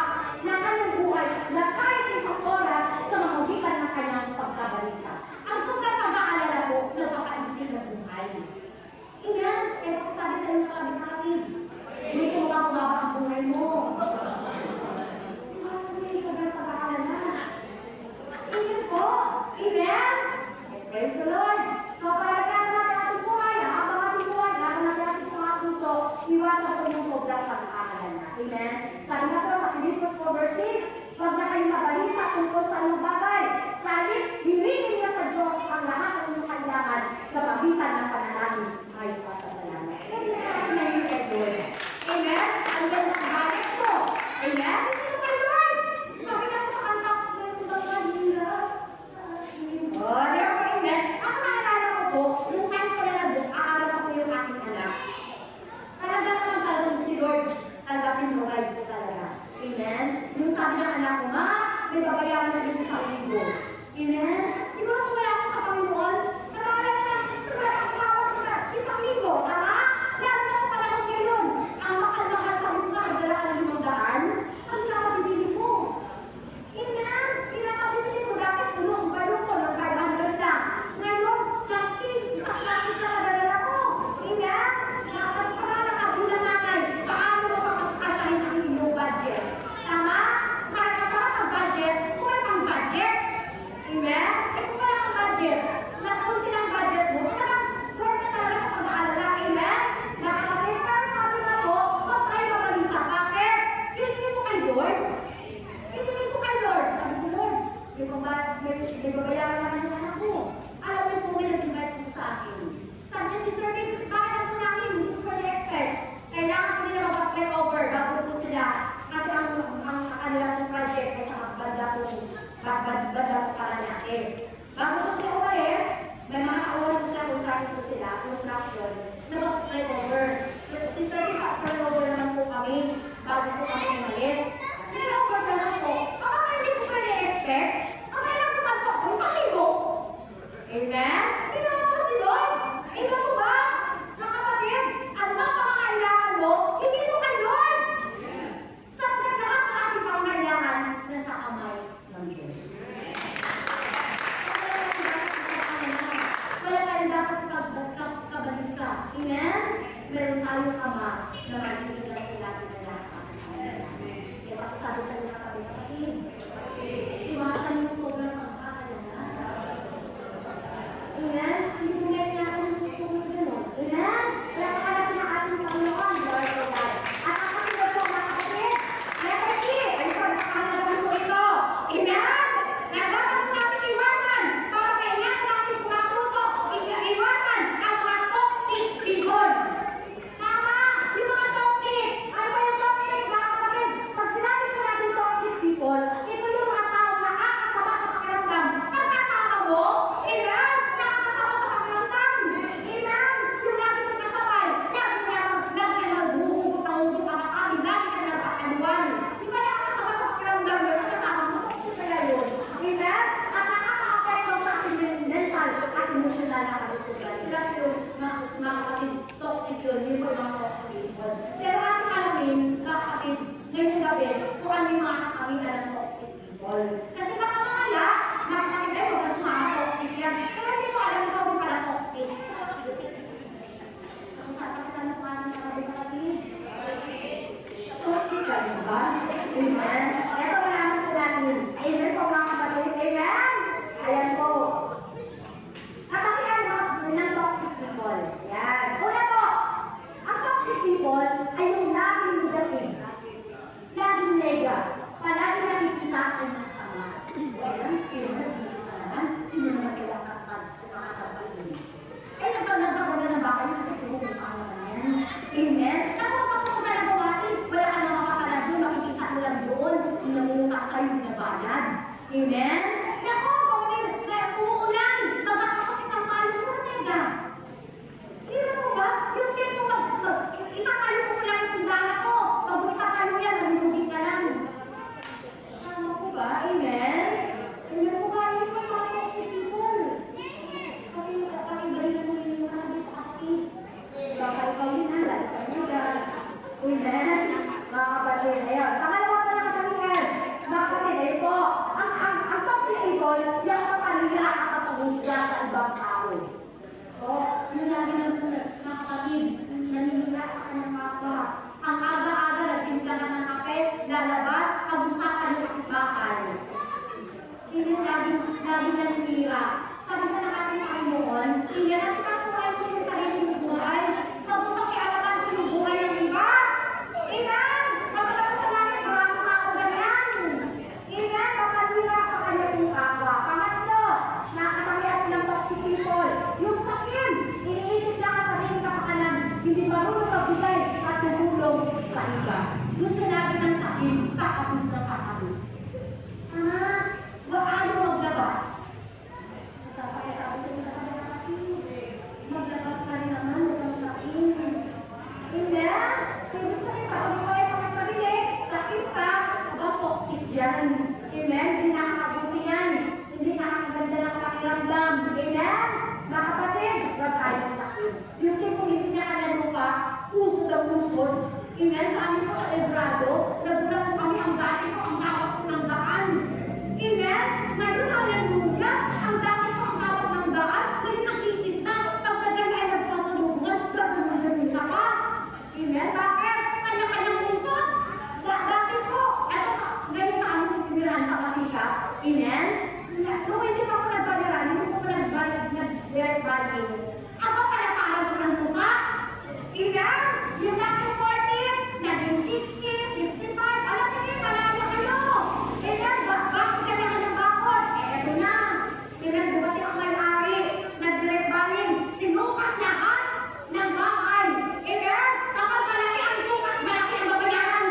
[SPEAKER 3] na kanyang buhay na kahit isang oras sa mamagitan ng kanyang pagkabalisa. Ang sobrang pag-aalala po, napakaisip ng buhay. Amen? Kaya pagkasabi sa inyo kapatid, gusto mo ba kumaba ang buhay mo? Mas mo yung sobrang pag-aalala. Amen po. Amen? Praise the Lord. So, para natin ating buhay, habang ating buhay, habang natin ating mga puso, iwasan po yung sobrang pag-aalala. Amen? Sabi nga po sa Philippians 4 verse 6, huwag na kayong mabalisa tungkol sa anong bagay. Sa halip, hilingin niya sa Diyos ang lahat ng inyong kailangan sa pagitan ng panalangin ay pasasalamat. Amen? Amen? Ang ganda ng bagay ko. Amen? Ito kay Lord. Sabi nga po sa kanta, may mga hirap sa akin. Oh, di ba po, amen? Ako naalala ko po, nung time ko na nag-aaral ako yung aking anak. Talaga naman talagang si Lord, talaga pinrovide po talaga. Amen? Yung sabi ng anak ko, ma, may babayaran na din sa linggo. Amen? Siguro kung wala ako sa Panginoon, naalala na, siguro ang power ko na, isang linggo, tama? Lalo na sa panahon ngayon, ang mahal-mahal sa mga magdala ka ng 500, ang nakabibili mo. Amen? Pinakabibili mo, dapat tulong, balong ko ng 500 lang. Ngayon, plastic, isang plastic na nadadala ko. Amen? Nakapagpagkakabulan natin, paano mo makapagkasahin ang iyong budget? Tama? Kahit kasama ang budget, kung may pang budget. Amen? Eh kung wala kang budget, nakunti lang budget mo, talagang work na talaga sa pag-aalala. Amen? Nakakapit, pero sabi nga po, huwag tayo mabalisa. Bakit? Kilingin mo kay Lord. Kilingin mo kay Lord. Sabi ko, Lord, may babayaran na ng anak ko. Alam niyo po, may nag-invite po sa akin. Sabi niya, Sister Vic, bakit ako namin? Hindi ko na-expect. Kailangan ko nila mag-play over bago po sila. Kasi ang kanilang project ay sa magbanda po para natin. Bago po sila umalis, may mga kawalan sila, construction, na mag-play over. Sister Vic, play over naman po kami bago po kami umalis. Play over naman po. Kapag hindi ko pa na-expect, ang kailangan ko magpo ko sa libo. Amen? Tinawa mo si Lord. Amen mo ba? Mga kapatid, ano ba ang pangangailangan mo? Hindi mo kay Lord. Sapagkat lahat ng ating pangangailangan nasa kamay ng Diyos. Wala tayong dapat kabalisa. Amen? Meron tayong ama na magiging lang sila natin na lahat. Kaya makasabi sa mga kapatid, iwasan mo sobrang pagkakaalala. Amen? Hindi mo ngayon natin yung gusto mo gano'n. Amen? Kaya makalapin ang ating Panginoon, Lord of God. At ang kasunod po mga kapatid, letter E, ay pagkakalaban mo ito. Amen? Na dapat po natin iwasan para kaingatan natin mga puso. Iwasan ang mga toxic people. Tama! Yung mga toxic. Ano ba yung toxic, mga kapatid? Pag sinabi po natin toxic people, ito yung mga tao na nakakasama sa pakiramdam. Pagkasama mo, amen? Nakakasama sa pakiramdam. Amen? Yung lagi mong kasabay, lagi ka naghuhugot ang hugot para sa amin, lagi ka nagpakaluan. Di ba nakakasama sa pakiramdam yun? Nakasama mo, toxic kaya yun. Amen? At nakaka-apekto sa ating mental at emotional na kalusugan. Sila yung mga kapatid, toxic yun, yun po yung mga toxic people. Pero ating alamin, kapatid, ngayong gabi, kung ano yung mga kakamitan ng toxic people. Kasi baka mamaya, makakapit ay huwag ang mga toxic yan. Pero hindi ko alam ikaw kung pala toxic. Ang sa kapitan ng mga kapatid. Toxic ka, di ba? Amen? Ito malaman po natin. Amen po mga kapatid. Amen? Ayan po. Katakian ng toxic people. Yan. Una po, ang toxic people ay yung laging negative. Laging kapatid. Ayun. Pangalawa pa lang kasabihin. Mga kapatid, ayun po. Ang pagsisipol, yung kapalila nakakapag-husga sa ibang tao. O, yung lagi ng mga kapatid, naninila sa kanyang kapwa. Ang aga-aga nagtimpla na ng kape, lalabas, pag-usapan ng bakal. Hindi lagi naninira. Sabi pa ng ating Panginoon, hindi na sa kasuhan ko yung sarili mong buhay. Huwag mo pakialaman ko yung buhay ng iba. Amen! Magkakaroon sa langit, marami na ako ganyan. Amen! Makalira sa kanyang kapwa. Pangatlo, nakakapangyan ng toxic people. Yung sakit, iniisip lang ang sariling kapakanan, hindi marunong magbigay at tumulong sa iba. Gusto natin ng sakit, kakapit na kakapit. Wag ano maglabas. Sabi sa mga kapatid, maglabas ka rin naman ng sakit. Hindi. Sabi sa iba, kung kayo mga sarili, sakit ka, ba toxic yan. Amen? Hindi nakakabuti yan. Hindi nakakaganda ng pakiramdam. Amen? Mga kapatid, wag tayo sakit. Yung tipong hindi niya kalalupa, pusod ang pusod. Amen? Sa amin po sa Eldorado, nagulang po kami ang dati ko, ang gawak ko ng daan. Amen? Ngayon hallelujah, ang dati ko ang gawak ng daan, ngayon nakikita, pagdating ay nagsasalubungan, gagawin ka pa. Amen? Bakit? Kanya-kanyang puso. Dati po, eto sa, ngayon sa aming pinirahan sa Masika. Amen? Nung hindi pa ako nagbaliran, hindi ko nag-direct bali. Ako pala parang ko ng tuka. Amen? Yung dating 40, naging 60, 65, ala sige, panalo kayo. Amen? Bakit kanya ka ng bakod? Eto na. Amen? Dumating ang may-ari, nag-direct bali, sinukat lahat ng bahay. Amen? Kapag malaki ang sukat, malaki ang babayaran.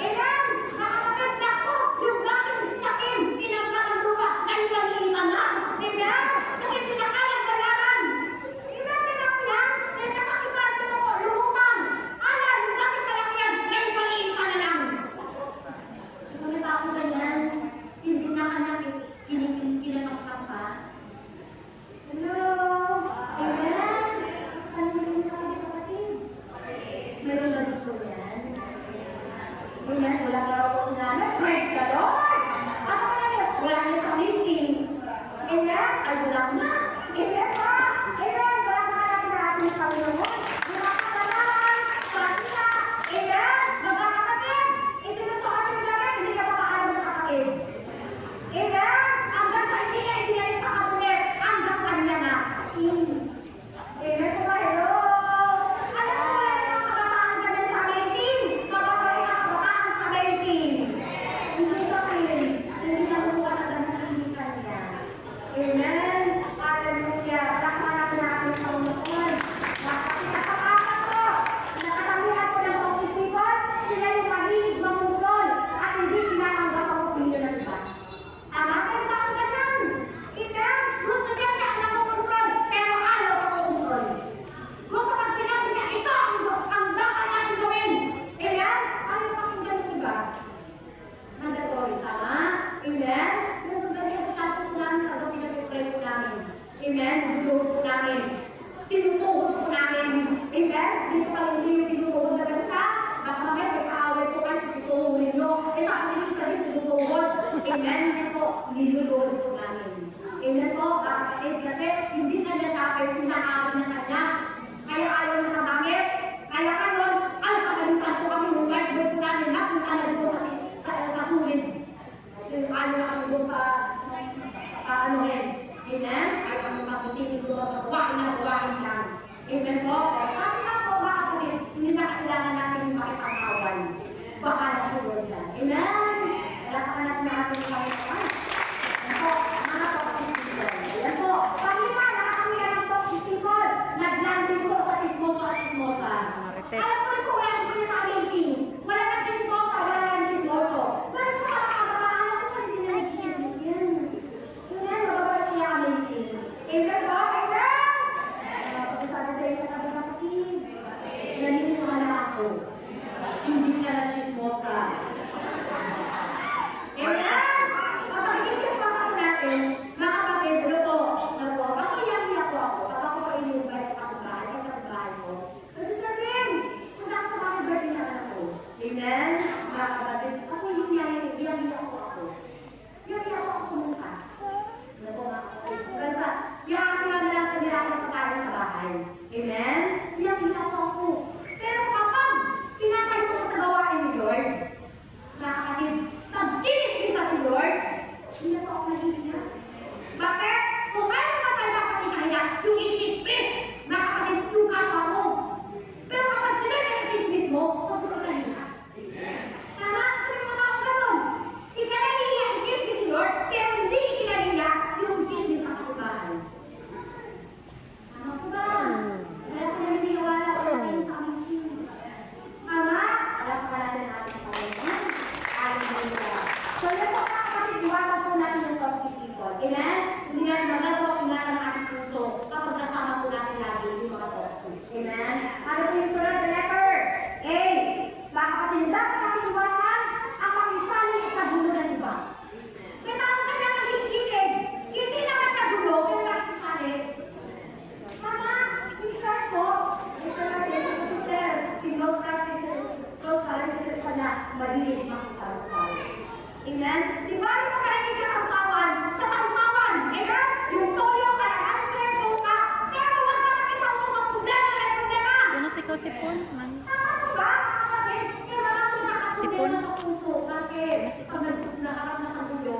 [SPEAKER 3] Amen? Nakakapit na ko, yung dating sakim, tinanggal ang lupa, ngayon lang iitan na. Amen? Kasi hindi na kayang bayaran. Amen? Tingnan mo yan, dahil kasakipan ko po, lumutang. Ala, yung dating malaki yan, ngayon paliitan na lang. Ngunit ako ganyan, hindi na kanya kinakapang pa. Hello? Amen? Ano mo yung kapatid? Meron na dito yan. Amen? Wala ka raw po sinanay. Praise the Lord! Ako na yun. Wala niya sa missing. Amen? Ay, wala na. Amen pa? Amen? Wala ka lang na ating Panginoon. Wala ka na lang. Sabi na. Amen? Mga kapatid, isinusukat yung gamit, hindi ka papaalam sa kapatid. Amen? Hanggang sa hindi ka ibinalik sa kabulit, hanggang kanya na. Amen po ba? Hello? Alam mo ba yung kabataan ka dyan sa amazing? Kapag ang kabataan sa amazing. Amen? Di ba yung makahilig ka sa usawan? Sa sausawan, amen? Yung toyo, kalamansi, suka. Pero huwag ka makisawsaw sa problema na may problema.
[SPEAKER 2] Ano si ko sipon? Man.
[SPEAKER 3] Tama po ba, mga kapatid? Kaya marami
[SPEAKER 2] Sipon.
[SPEAKER 3] nakakaproblema sa puso. Bakit? Pag nakaharap na sa buyo,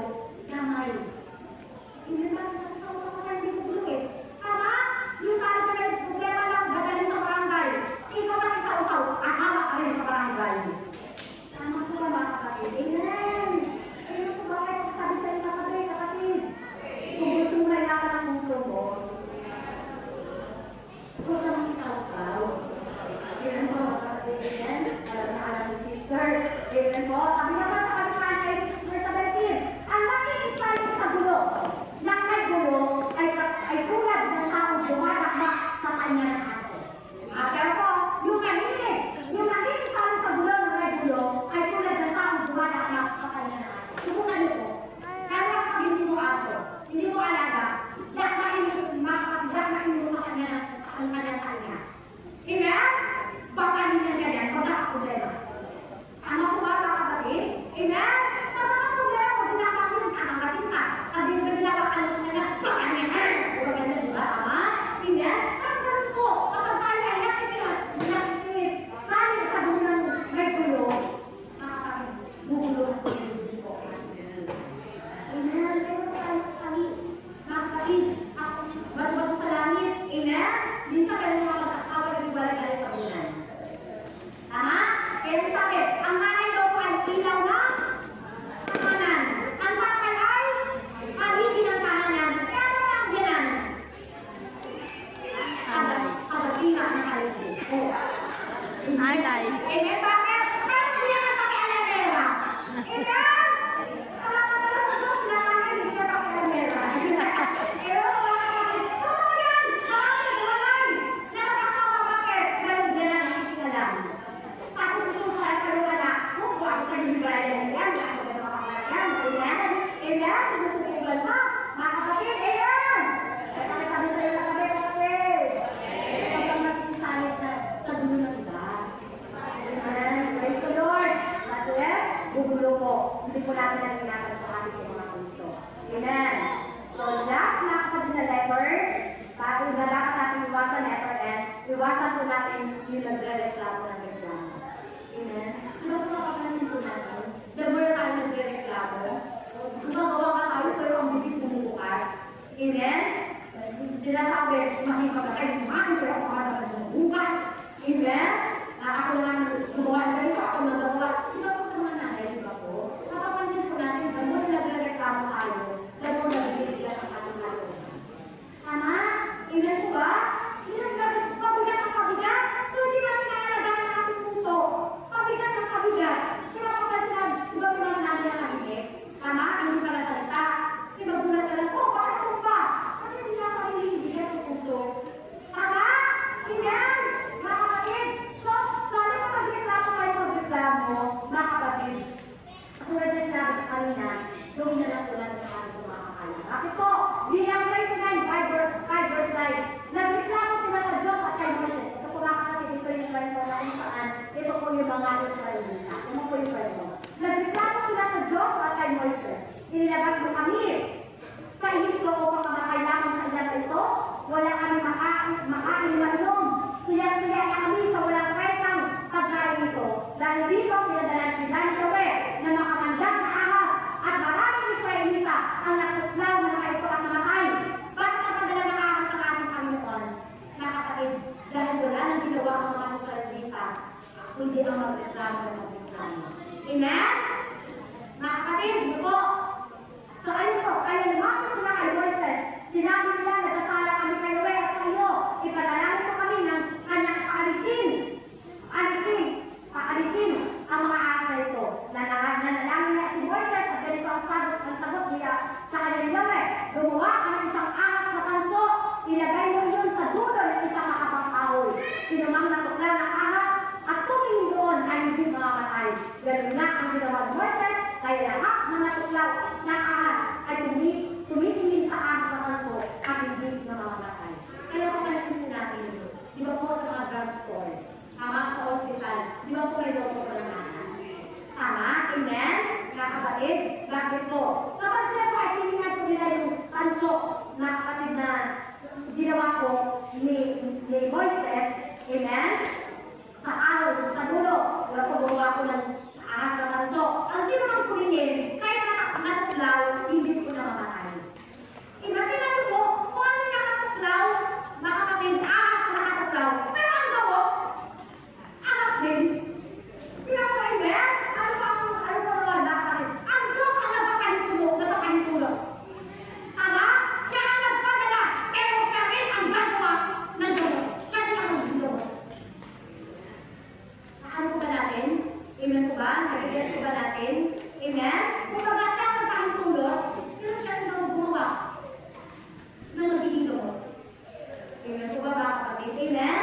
[SPEAKER 3] damay. Hindi ba nakisawsaw sa hindi mo bulo eh? Tama? Yung sana pa may problema lang, dadalhin sa barangay. Ikaw nakisawsaw, asawa ka rin sa barangay. Tama po ba, mga kapatid? Amen! Ano po bakit sabi sa inyo kapatid? Kung gusto mo kailangan ng puso mo, huwag ka makisawsaw. Amen po, mga kapatid. Amen? Alam sa alam ni sister. Amen po. Sabi naman sa kanilang kay Verse 17, ang nakikisayo sa gulo, ng may gulo ay tulad ng taong dumadakdak sa kanya ng aso. Pero po, yung nakikisayo sa gulo ng may gulo ay tulad ng taong dumadakdak sa kanya ng aso. Subukan niyo po. Kaya pag hindi mo aso, hindi mo alaga, dakdakin mo sa kanya ng kanya. Amen? Papanin yan ganyan, pagkakaproblema. Tama po ba, mga kapatid? Amen? Pagkakaproblema, pag pinapagin, kakagatin ka. Pag hindi ka ginawakan sa kanya, papanin yan. Huwag ganyan, di ba? Tama? Amen? Parang ganun po. Kapag tayo ay nakikip, sali sa gulo ng may gulo, mga kapatid, gugulo ang gulo po. Amen? Pero tayo sali. Mga kapatid, ako, bato-bato sa langit. Amen? Minsan kayo mga mag-asawa na ibalay kayo sa bulan. Tama? Kaya sabi, ang nanay daw po ay ilaw na tahanan. Ang tatay ay paligid ng tahanan. Kaya ano ang binan? Agasina ng paligid.
[SPEAKER 2] Anay.
[SPEAKER 3] Amen? Bakit? Pero kuya ka pakialamera. Amen? Salamat na sa Diyos na nanay, hindi ka pakialamera. Pero mga kapatid, totoo yan! Marami bumalay na mag-asawa, bakit? Dahil yan ang nakikinalam. Tapos susunod ka rin wala, ako sa library lang yan, ako sa mga kapatid yan, amen? Amen? Sinususugal mo, mga kapatid, amen? Kaya kami sabi sa iyo na kami, kapatid. Huwag kang nakikisalit sa dulo ng iba. Amen? Praise the Lord. Kasi, gugulo ko. Hindi po namin nangingatan sa ating mga puso. Amen? So, last mga kapatid na letter, bago na dapat natin iwasan letter N, iwasan po natin yung nagre-reklamo ng reklamo. Amen? Ano po makapansin po natin? The more tayo nagre-reklamo, gumagawa ka tayo pero ang bibig bumubukas. Amen? Sinasabi, masipag ka kayo, kumain pero ako ka naman bukas. Amen? Ako lang gumawa ng ganito, ako nagagawa. Iba po sa mga nanay, di ba po? Makapansin po natin, the more nagre-reklamo tayo, the more nagre-reklamo ang ating lalo. Tama? Amen po ba? Pabigat ang pabigat. So, hindi natin naalagaan ang ating puso. Pabigat ang pabigat. Kaya makapansin na, di ba pinangan natin ang kabinet? Tama? Hindi ka nasalita. Diba gulat ka lang, oh, bakit po ba? Kasi hindi nasa sarili, bigat ang puso. Tama? Amen? Mga kapatid. So, lalo na magreklamo kayo magreklamo, mga kapatid. Katulad na sinabi sa kanina, gawin na lang tulad ng ating kumakakala. Bakit po? Bilang 29, 5 verse 9, nagreklamo sila sa Diyos at kay Moses. Ito po mga kapatid, ito yung kwento na kung saan, ito po yung mga Israelita. Ano po yung kwento? Nagreklamo sila sa Diyos at kay Moses. Inilabas mo kami sa Egypto upang mamatay lamang sa ilang ito. Wala kami makain maninom. Suya-suya na kami sa walang kwentang pagkain ito. Dahil dito, pinadalan sila ni Yahweh na makamandag na ahas at maraming Israelita ang natuklaw na ito at namatay. Bakit napadala ng ahas sa ating Panginoon? Mga kapatid, dahil wala nang ginawa ang mga Israelita, kundi ang magreklamo ng magreklamo. Amen? Mga kapatid, yun po. So ayun po, kaya lumapit sila kay Moises. Sinabi nila, nagkasala kami kay Yahweh at sa iyo. Ipadalangin po kami ng kanyang paalisin ang mga asa ito. Nanalangin niya si Moises at ganito ang sagot niya sa kanyang Yahweh. Gumawa ka ng isang ahas na kanso, ilagay mo yun sa dulo ng isang makapang kahoy. Sinumang natuklaw ng ahas at tumingin doon ay hindi mamamatay. Ganun na ang ginawa ni Moises, kaya lahat na natuklaw ng ahas ay tumitingin sa ahas na kanso at hindi mamamatay. Kaya po kasi natin ito. Di ba po sa mga drugstore? Tama sa hospital. Di ba po may doktor ng ahas? Tama? Amen? Mga kapatid? ba? Nabigyan ko ba natin? Amen? Kung baga siya ang pahintulot, pero siya ang gumawa na magiging gamot. Amen? Kung ba kapatid? Amen?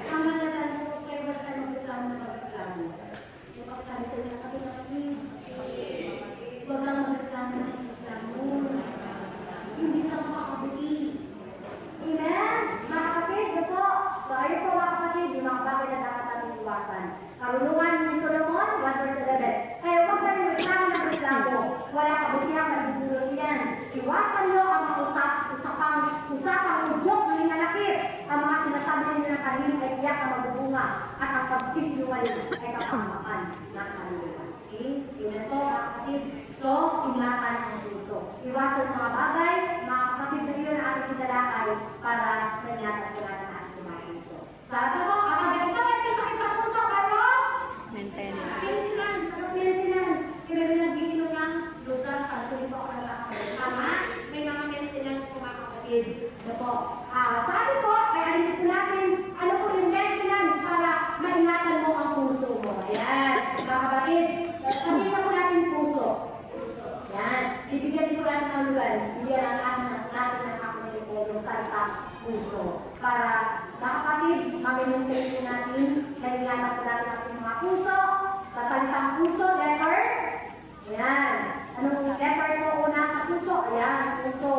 [SPEAKER 3] Ang magandang mo, kaya basta magreklamo na magreklamo. Yung pagsabi sa mga kapatid, huwag kang magreklamo na magreklamo. Hindi ka makakabuti. Amen? Mga kapatid, ito po. So, ayun po mga kapatid, yung mga bagay na dapat natin iwasan. Karunungan ni Solomon, 1 verse 11. Kaya huwag kayong reklamo ng reklamo. Wala kabutihan na dudulot yan. Iwasan nyo ang mga usapang udyok na linalakit. Ang mga sinasabi ninyo ng kanilin ay iyak na magbubunga. At ang pagsisinungaling ay kapamakan ng kanilin. See? Yun po mga kapatid. So, ingatan ang puso. Iwasan mga bagay, mga kapatid na yun ang ating tinalakay para nanyatan ko natin ang ating mga puso. Sa ito po, kapag ganito, may sakit sa puso, ano?
[SPEAKER 2] Maintenance.
[SPEAKER 3] Maintenance. Ano maintenance? Kaya may nagbibino ng lusal, tuloy po ako nagkakaroon. Tama? May mga maintenance po mga kapatid. Ito po. Sabi po, ay alin po natin, ano po yung maintenance para maingatan mo ang puso mo. Ayan. Mga kapatid, sabihin na po natin puso. Yan. Bibigyan po natin ng lugar. Bibigyan natin ng aking po yung salita puso. Para mga kapatid, mamimintain po natin, naingatan po natin ang ating mga puso. Sa salitang puso, letter. Ayan. Anong letter po una sa puso? Ayan, puso.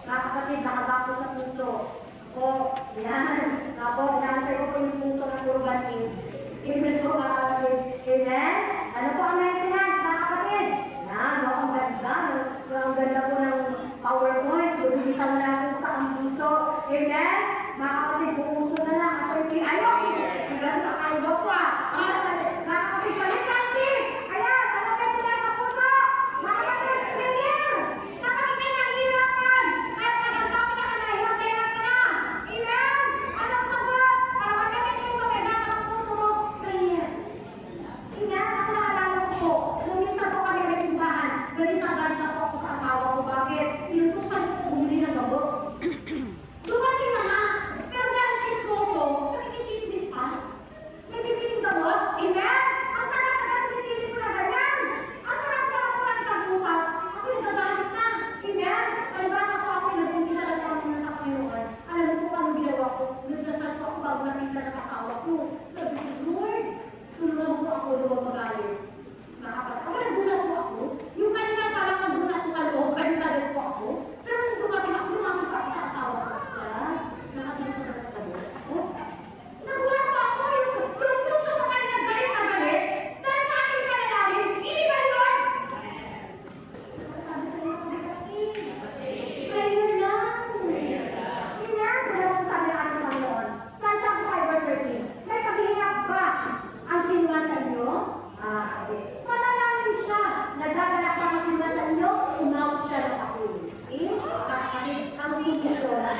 [SPEAKER 3] Mga kapatid, nakabako sa puso. O, ayan. Ako, inaantay ko po yung puso ng urban team. Amen po mga kapatid. Amen? Ano po ang maintenance, mga kapatid? Yan, ang ganda. Ang ganda po ng PowerPoint. Lumilitaw na lang sa ang puso. Amen? Mga kapatid, puso na lang. Ayaw! Ang ganda kayo po ah. Mga kapatid, salit natin. Ayan, ano maintenance sa puso? Mga kapatid, clear! Kapag ikay nahihirapan, kahit magandang na ka na, hirap ka na. Amen? Anong sagot? Para magagamit kayo mamagana ng puso mo, clear. Amen? Ako naalala ko po. Nung minsan po kami may tindahan, galit na po ako sa asawa ko. Bakit? Inutusan ko bumili ng gamot. Dumating na nga. Pero dahil chismoso, nakikichismis pa. May bibiling gamot. Amen? Ang tagal-tagal tumisilip ko na ganyan. Ang sarap-sarap ko lang pag-usap. Ako nagagalit na. Amen? Palibasa po ako, nag-umpisa lang ako na sa Panginoon. Alam mo po anong ginawa ko? Nagdasal po ako bago nakita ng asawa ko. Sabi ko, Lord, tulungan mo po ako lumang magalit. Nakapag, ako nagulat po ako. Yung kanina palang nandun ako sa loob, kanina rin po ako. Pero nung dumating ako, lumamit pa ako sa asawa ko. Kaya, nakatinig ko na ako. Nagulat pa ako. Yung puso ko kanina galit na galit. Dahil sa aking panalangin, hindi ba ni Lord? Sabi sa iyo, prayer lang. Amen. Wala akong sabi ng ating Panginoon. Santiago 5 verse 13. May paghihirap ba ang sinuma sa inyo? Manalangin siya. Nagagalak pa ang sinuma sa inyo, umawit siya ng patuloy. See? Kapatid, ang sinuma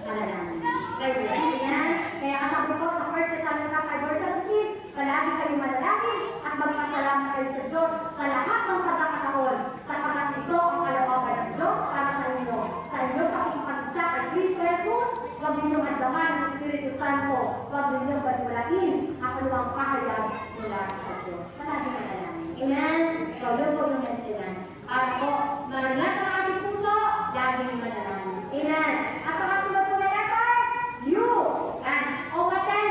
[SPEAKER 3] manalangin. Right? Amen. Kaya sabi ko sa 1 Thessalonica 5 verse 17, palagi kayong manalangin at magpasalamat kayo sa Diyos sa lahat ng pagkakataon, sapagkat ito ang kalooban ng Diyos para sa inyo. Sa inyong pakikipag-isa kay Kristo Jesus, huwag ninyong andaman ng Espiritu Santo, huwag ninyong baliwalain ang anumang pahayag mula sa Diyos. Palagi manalangin. Amen? So, yun po yung maintenance. Para po, manalangin ang ating puso, laging manalangin. Amen? At pakasunod po na letter, you. And, umaten,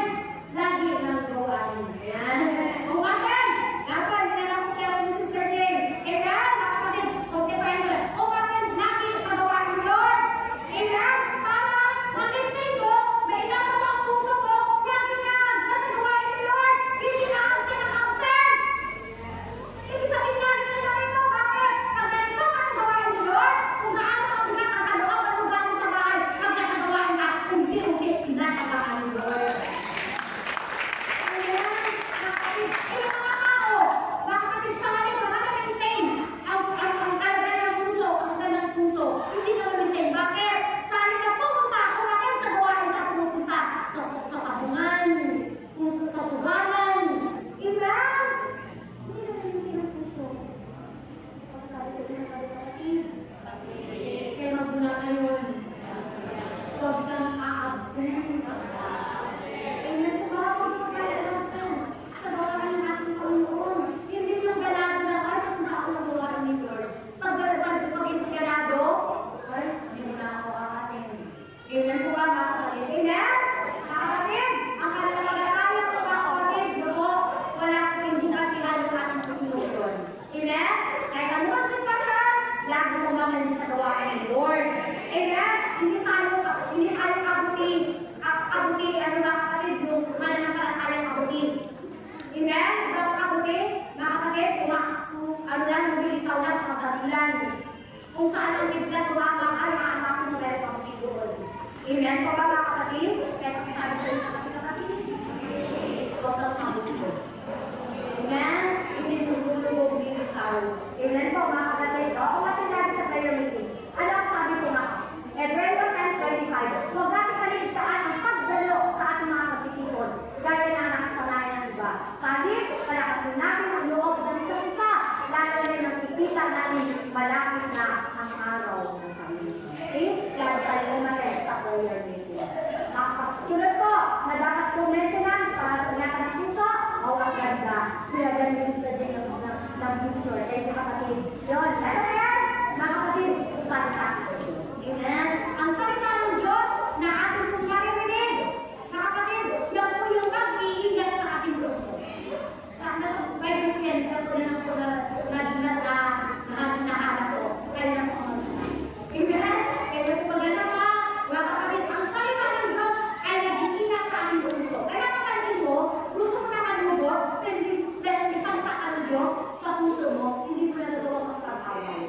[SPEAKER 3] lagi ng gawain. Ayan. Umaten! Dapat, hindi na ako kaya ni Sister Jane. Amen? Nakapatid, kung di pa yun, umaten, lagi sa gawain ni Lord. Amen? Para, mamintin ko, may ilang ang puso ko, lagi yan, nasa gawain ni Lord. Hindi kapatid, palakasin natin ang loob ng isa't isa. Lalo na nakikita natin malapit na ang araw ng Panginoon. See? Lalo tayo umatin sa prayer meeting. Sunod po, na dapat po maintenance para sa ingatan ng puso, o ang ganda. Kaya ganun sa din ng future. Thank you, kapatid. Yun, letters, mga kapatid, salita ng Diyos. Amen? Ang salita ng Diyos na ating pong naririnig, mga kapatid, yan po yung mag-iingat sa ating puso. Sa Bible po yan, yan po yan ang nahanap ko. Kaya na po ang Amen? Kaya po pag-anak ka, mga kapatid, ang salita ng Diyos ay nag-iingat sa ating puso. Kaya napapansin mo, gusto mo na manugot, dahil isang taka ng Diyos sa puso mo, hindi mo na nagawa ang pag-away.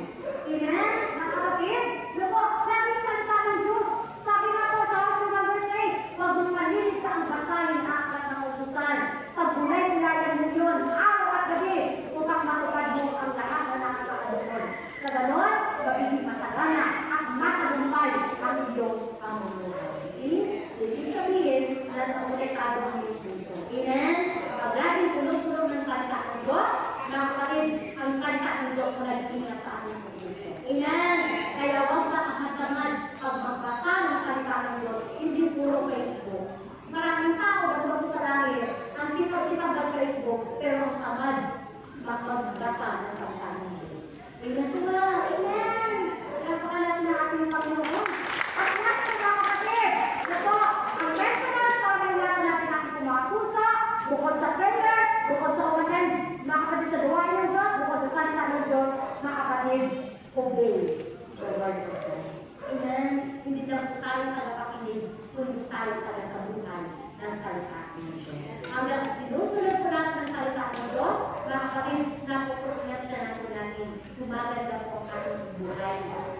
[SPEAKER 3] Amen? Mga kapatid, po, laging salita ng Diyos. Sabi nga po sa House verse 8, huwag mong malilit ang basahin na aklat ng utusan. Pagbulay-bulayan mo yun, araw at gabi, upang matupad mo ang lahat na nakasaad doon. Sa ganon, magiging masagana at matagumpay ang iyong pamumuhay. See? Ibig sabihin, na nakulikado ang iyong puso. Amen? Pag laging punong-punong ng salita ng Diyos, mga kapatid, ang salita ng Diyos mo nagsisingat sa ating sa puso. Amen? Kaya huwag ka ahad-ahad pag magbasa ng salita ng Diyos, hindi puro Facebook. Maraming tao nagbago sa langit, ang sipag-sipag ng Facebook, pero ang tamad magbasa ng salita ng Diyos. Amen po ba? Amen! Kaya pakalan na ating Panginoon. At next mga kapatid, ito, ang maintenance sa mga natin ating mga pusa, bukod sa prayer, bukod sa umaten, mga kapatid sa gawain ng Diyos, bukod sa salita ng Diyos, mga kapatid, obey the word of God. Amen? Hindi lang po tayo tagapakinig, kundi tayo tagasabuhan ng salita ng Diyos. Hanggang sinusunod po natin ang salita ng Diyos, mga kapatid, napupunat siya na po natin, gumaganda po ang ating buhay.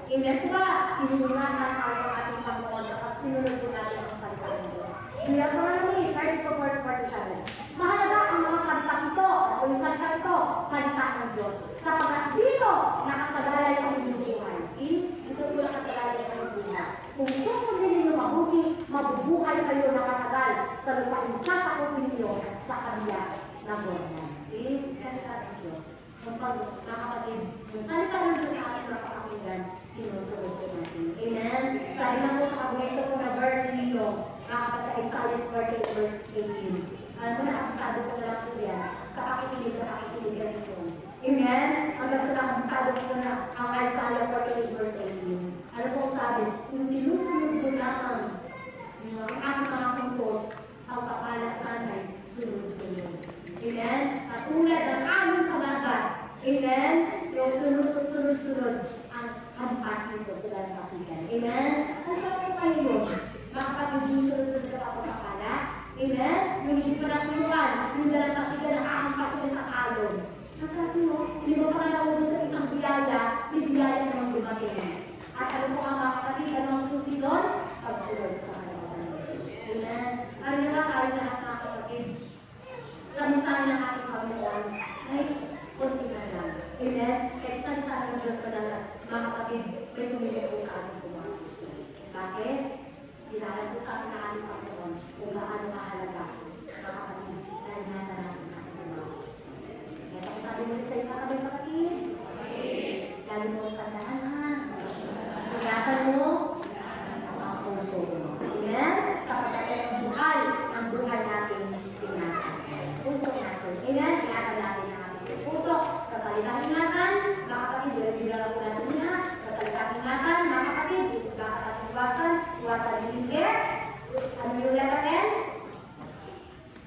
[SPEAKER 3] Amen po ba? Inunatan ang ating Panginoon at sinunod po natin ang salita ng Diyos. Deuteronomy 34:47. Mahalaga ang mga salita ito, o yung salita ito, salita ng Diyos. Sapagkat dito, nakasagalay ang inyong buhay. See? Dito po nakasagalay ang inyong buhay. Kung susundin ninyo mabuti, mabubuhay kayo nakatagal sa lupain sasakupin ninyo sa kanya na buwan. See? Salita ng Diyos. Kapag nakakatid, yung salita ng Diyos sa ating napakakinggan, sinusunod po natin. Amen? Sabi lang po sa kaburito po na verse ninyo, nakakatid Isaiah 40 verse 18. Alam mo, nakakasado ko na lang po yan sa pakikinig na pakikinig ito. Amen? Hanggang sa nakakasado ko na ang Isaiah 48 verse 18. Ano po ang sabi? Kung sinusunod ko lamang ang aking mga kuntos, ang papala sana'y sunod-sunod. Amen? At tulad ng aming sa dagat. Amen? Yung sunod-sunod ang hampas nito sa dalapasigan. Amen? Kung saan po kayo, makapatid yung sunod-sunod na papapala. Amen? Yung hindi pa natuluan, yung dalapasigan na kahampas ko sa alon. Masabi mo, hindi mo pa nalawag sa isang biyaya, may biyaya namang dumating. At ano po ang mga kapatid, anong susunod? Pagsunod sa kalawakan ng Diyos. Amen? Ano na lahat mga kapatid? Sa mensahe ng ating Panginoon, ay konti na lang. Amen? Kaya salita ng Diyos pa lang, mga kapatid, may tumigil po sa ating pumakas. Bakit? Dinahan po sa ating Panginoon kung gaano mahalaga, mga kapatid, sa inata natin ating pumakas. Kaya kung sabi mo sa iyo, mga kapatid, lalo mo ang tandaan ha. Ingatan mo ang puso mo. Amen? Kapatid, ang buhay natin, ingatan. Puso natin. Amen? Ingatan natin ang ating puso. Sa salitang ingatan, mga kapatid, bilang po natin niya. Sa salitang ingatan, mga kapatid, iwasan hilinggir. Ano yung letter N?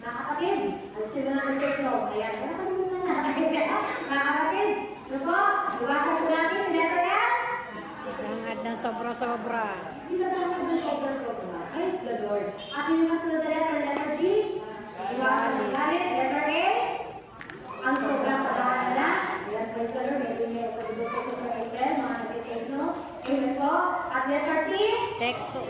[SPEAKER 3] Mga kapatid, alisin mo na ang tekno. Ayan, mga kapatid, mga kapatid, ano po? Iwasan po natin yung letter N.
[SPEAKER 2] Hangad ng sobra-sobra.
[SPEAKER 3] Hindi na tayo mag-sobra-sobra. Praise the Lord. At yung kasunod na letter G, iwasan ng galit, letter A, ang sobrang pag-aalala. Ayan, praise the Lord. May pag-ibig ko sa April, mga nagtitekno. Amen po. At letter T,
[SPEAKER 2] Texo.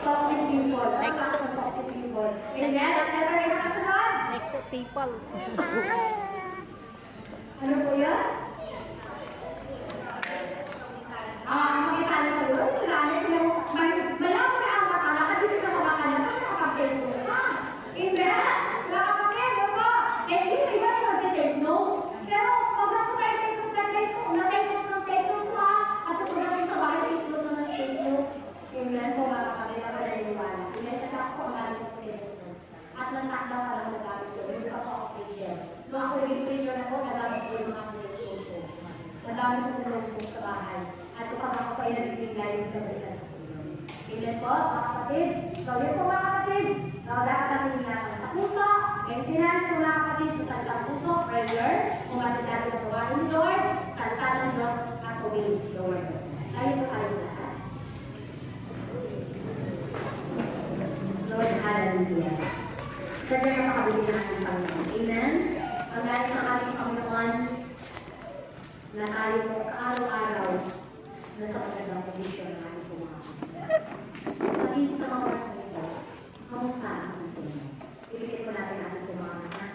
[SPEAKER 3] toxic people.
[SPEAKER 2] Texo.
[SPEAKER 3] Toxic people. Amen. At letter A, makasunod.
[SPEAKER 2] Texo people.
[SPEAKER 3] Ano po yun? Ang makisali sa Lord, sila yung malaw na ang mata, nakadito ka sa mata na, nakapagpapel ko ka. Amen? Mga kapatid, ano po? Thank you, share. Nung ako naging preacher ako, nagamit ko yung mga connection ko. Nagamit ko yung loob ko sa bahay. At kapag ako pa yung nagbibigay yung gabrihan ko. Amen po, mga kapatid. So, yun po mga kapatid. Dapat natin ingatan sa puso, maintenance ng mga kapatid sa salitang puso, prayer, kung ano natin ang gawain ni Lord, salita ng Diyos at obey the Lord. Tayo po tayo lahat. Lord, hallelujah. Sadya na makabili ng ating Panginoon. Amen? Ang galing ng ating Panginoon na tayo po sa araw-araw na sa magandang kondisyon ng ating mga puso. Maging sa mga oras na ito, kamusta ang puso mo? Ibigay ko natin ating pumakaman.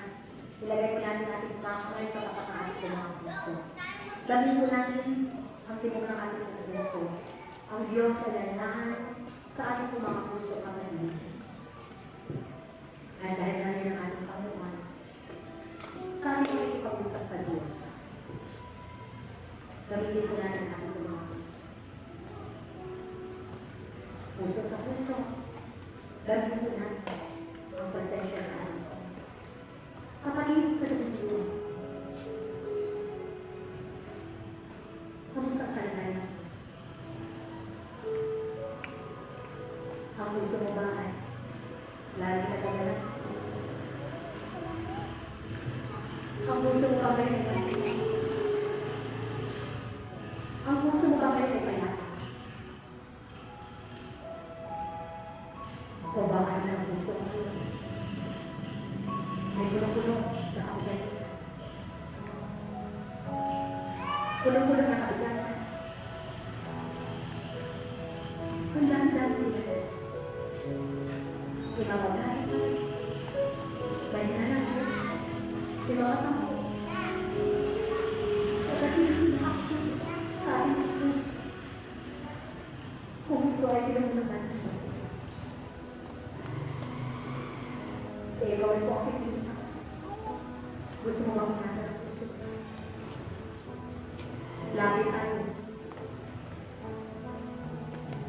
[SPEAKER 3] Ilagay ko natin ating pumakaman sa tapat ng ating mga puso. Gawin ko natin ang timog ng ating mga puso. Ang Diyos na lalahan sa ating mga puso kapatid. At dahil na rin ang ating Panginoon, sa ating pag-usap sa Diyos, gamitin ko natin ang ating mga puso. Puso sa puso, gamitin ko natin ang pasensya sa ating Panginoon. Kapatid sa Diyos, kamusta ang kalagay ng puso? Ang puso mo ba ay lagi ka talaga sa ang puso mo ba ay nagpapalala? Ang puso mo ba ay nagpapalala? O baka na ang puso mo ay kulong-kulong na kaugay? Kulong-kulong na kaugay? Ang dami-dami nila. Tumawagay. Bayanan mo. Tumawagay mo. Pagkatilin ako sa ating Diyos. Kung ito ay pinagmulakan ng Diyos. Kaya gawin ko ang pipilin ako. Gusto mo bang manata ng puso? Lagi tayo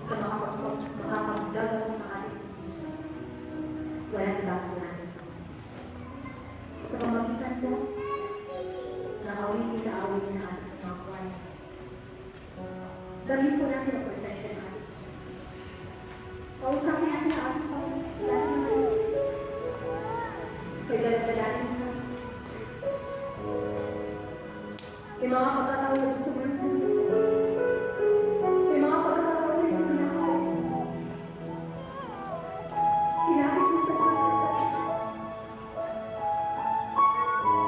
[SPEAKER 3] sa makakapagdaw ng ating puso. Walang ibang natin. Sa pamagitan mo, nakawin kita awin ng ating mga kwan. Gawin po natin ang pasensya natin. Pausapin natin ang ating Panginoon. Kaya galang-galangin mo. Yung mga pagkatawa na gusto mo na sa'yo. Yung mga pagkatawa na yung pinakaw. Kinapit mo sa puso.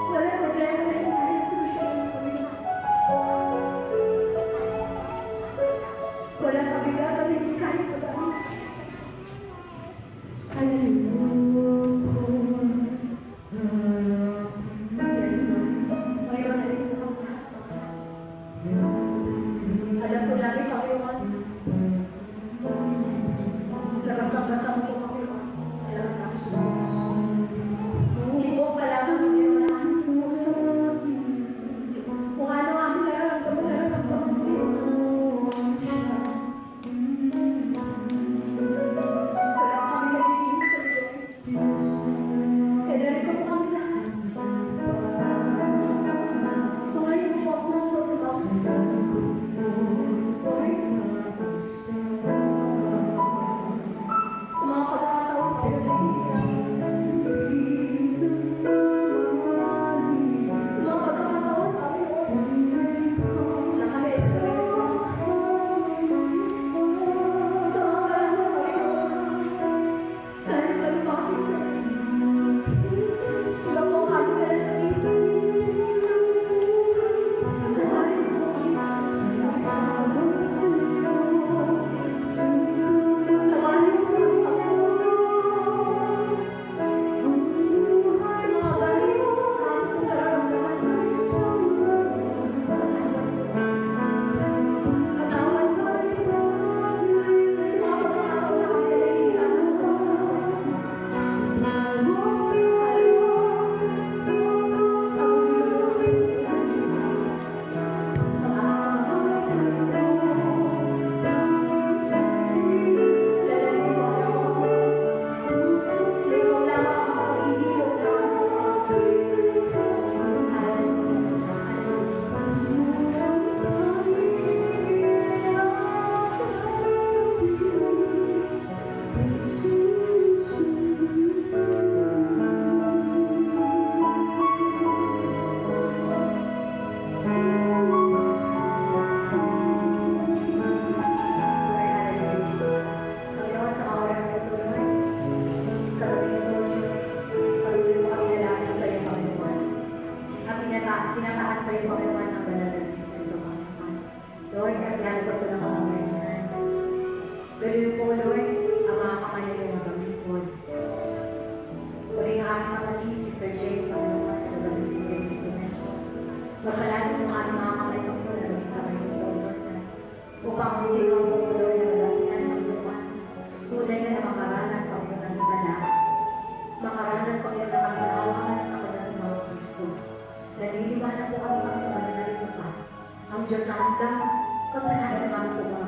[SPEAKER 3] Wala problema na yung ayos solusyon ng Panginoon. Wala kabigat na hindi kaya pagkakas. Hallelujah. Yes, Lord. Ngayon na rin ang lahat.
[SPEAKER 1] tinataas sa iyo, Panginoon, ang banal na Espiritu, Panginoon. Lord, kasi ano ba ito na pangangailangan? Gawin po, Lord, ang mga kamay ng mga gamit. Huwag ang aking kapatid, Sister Jane, Panginoon, na gamitin yung instrumento. Magpalagi mo ang mga kamay ng po na gawin kamay ng po, Lord, upang sigaw mo, Lord, na magapitan ng lupa. Tunay na makaranas, Panginoon, ng banal. Makaranas, Panginoon, ng kaginawahan sa kanilang mga gusto. Naniniwala po kami, Panginoon, na narito pa. Ang Diyos na hanggang kapanahan naman po mga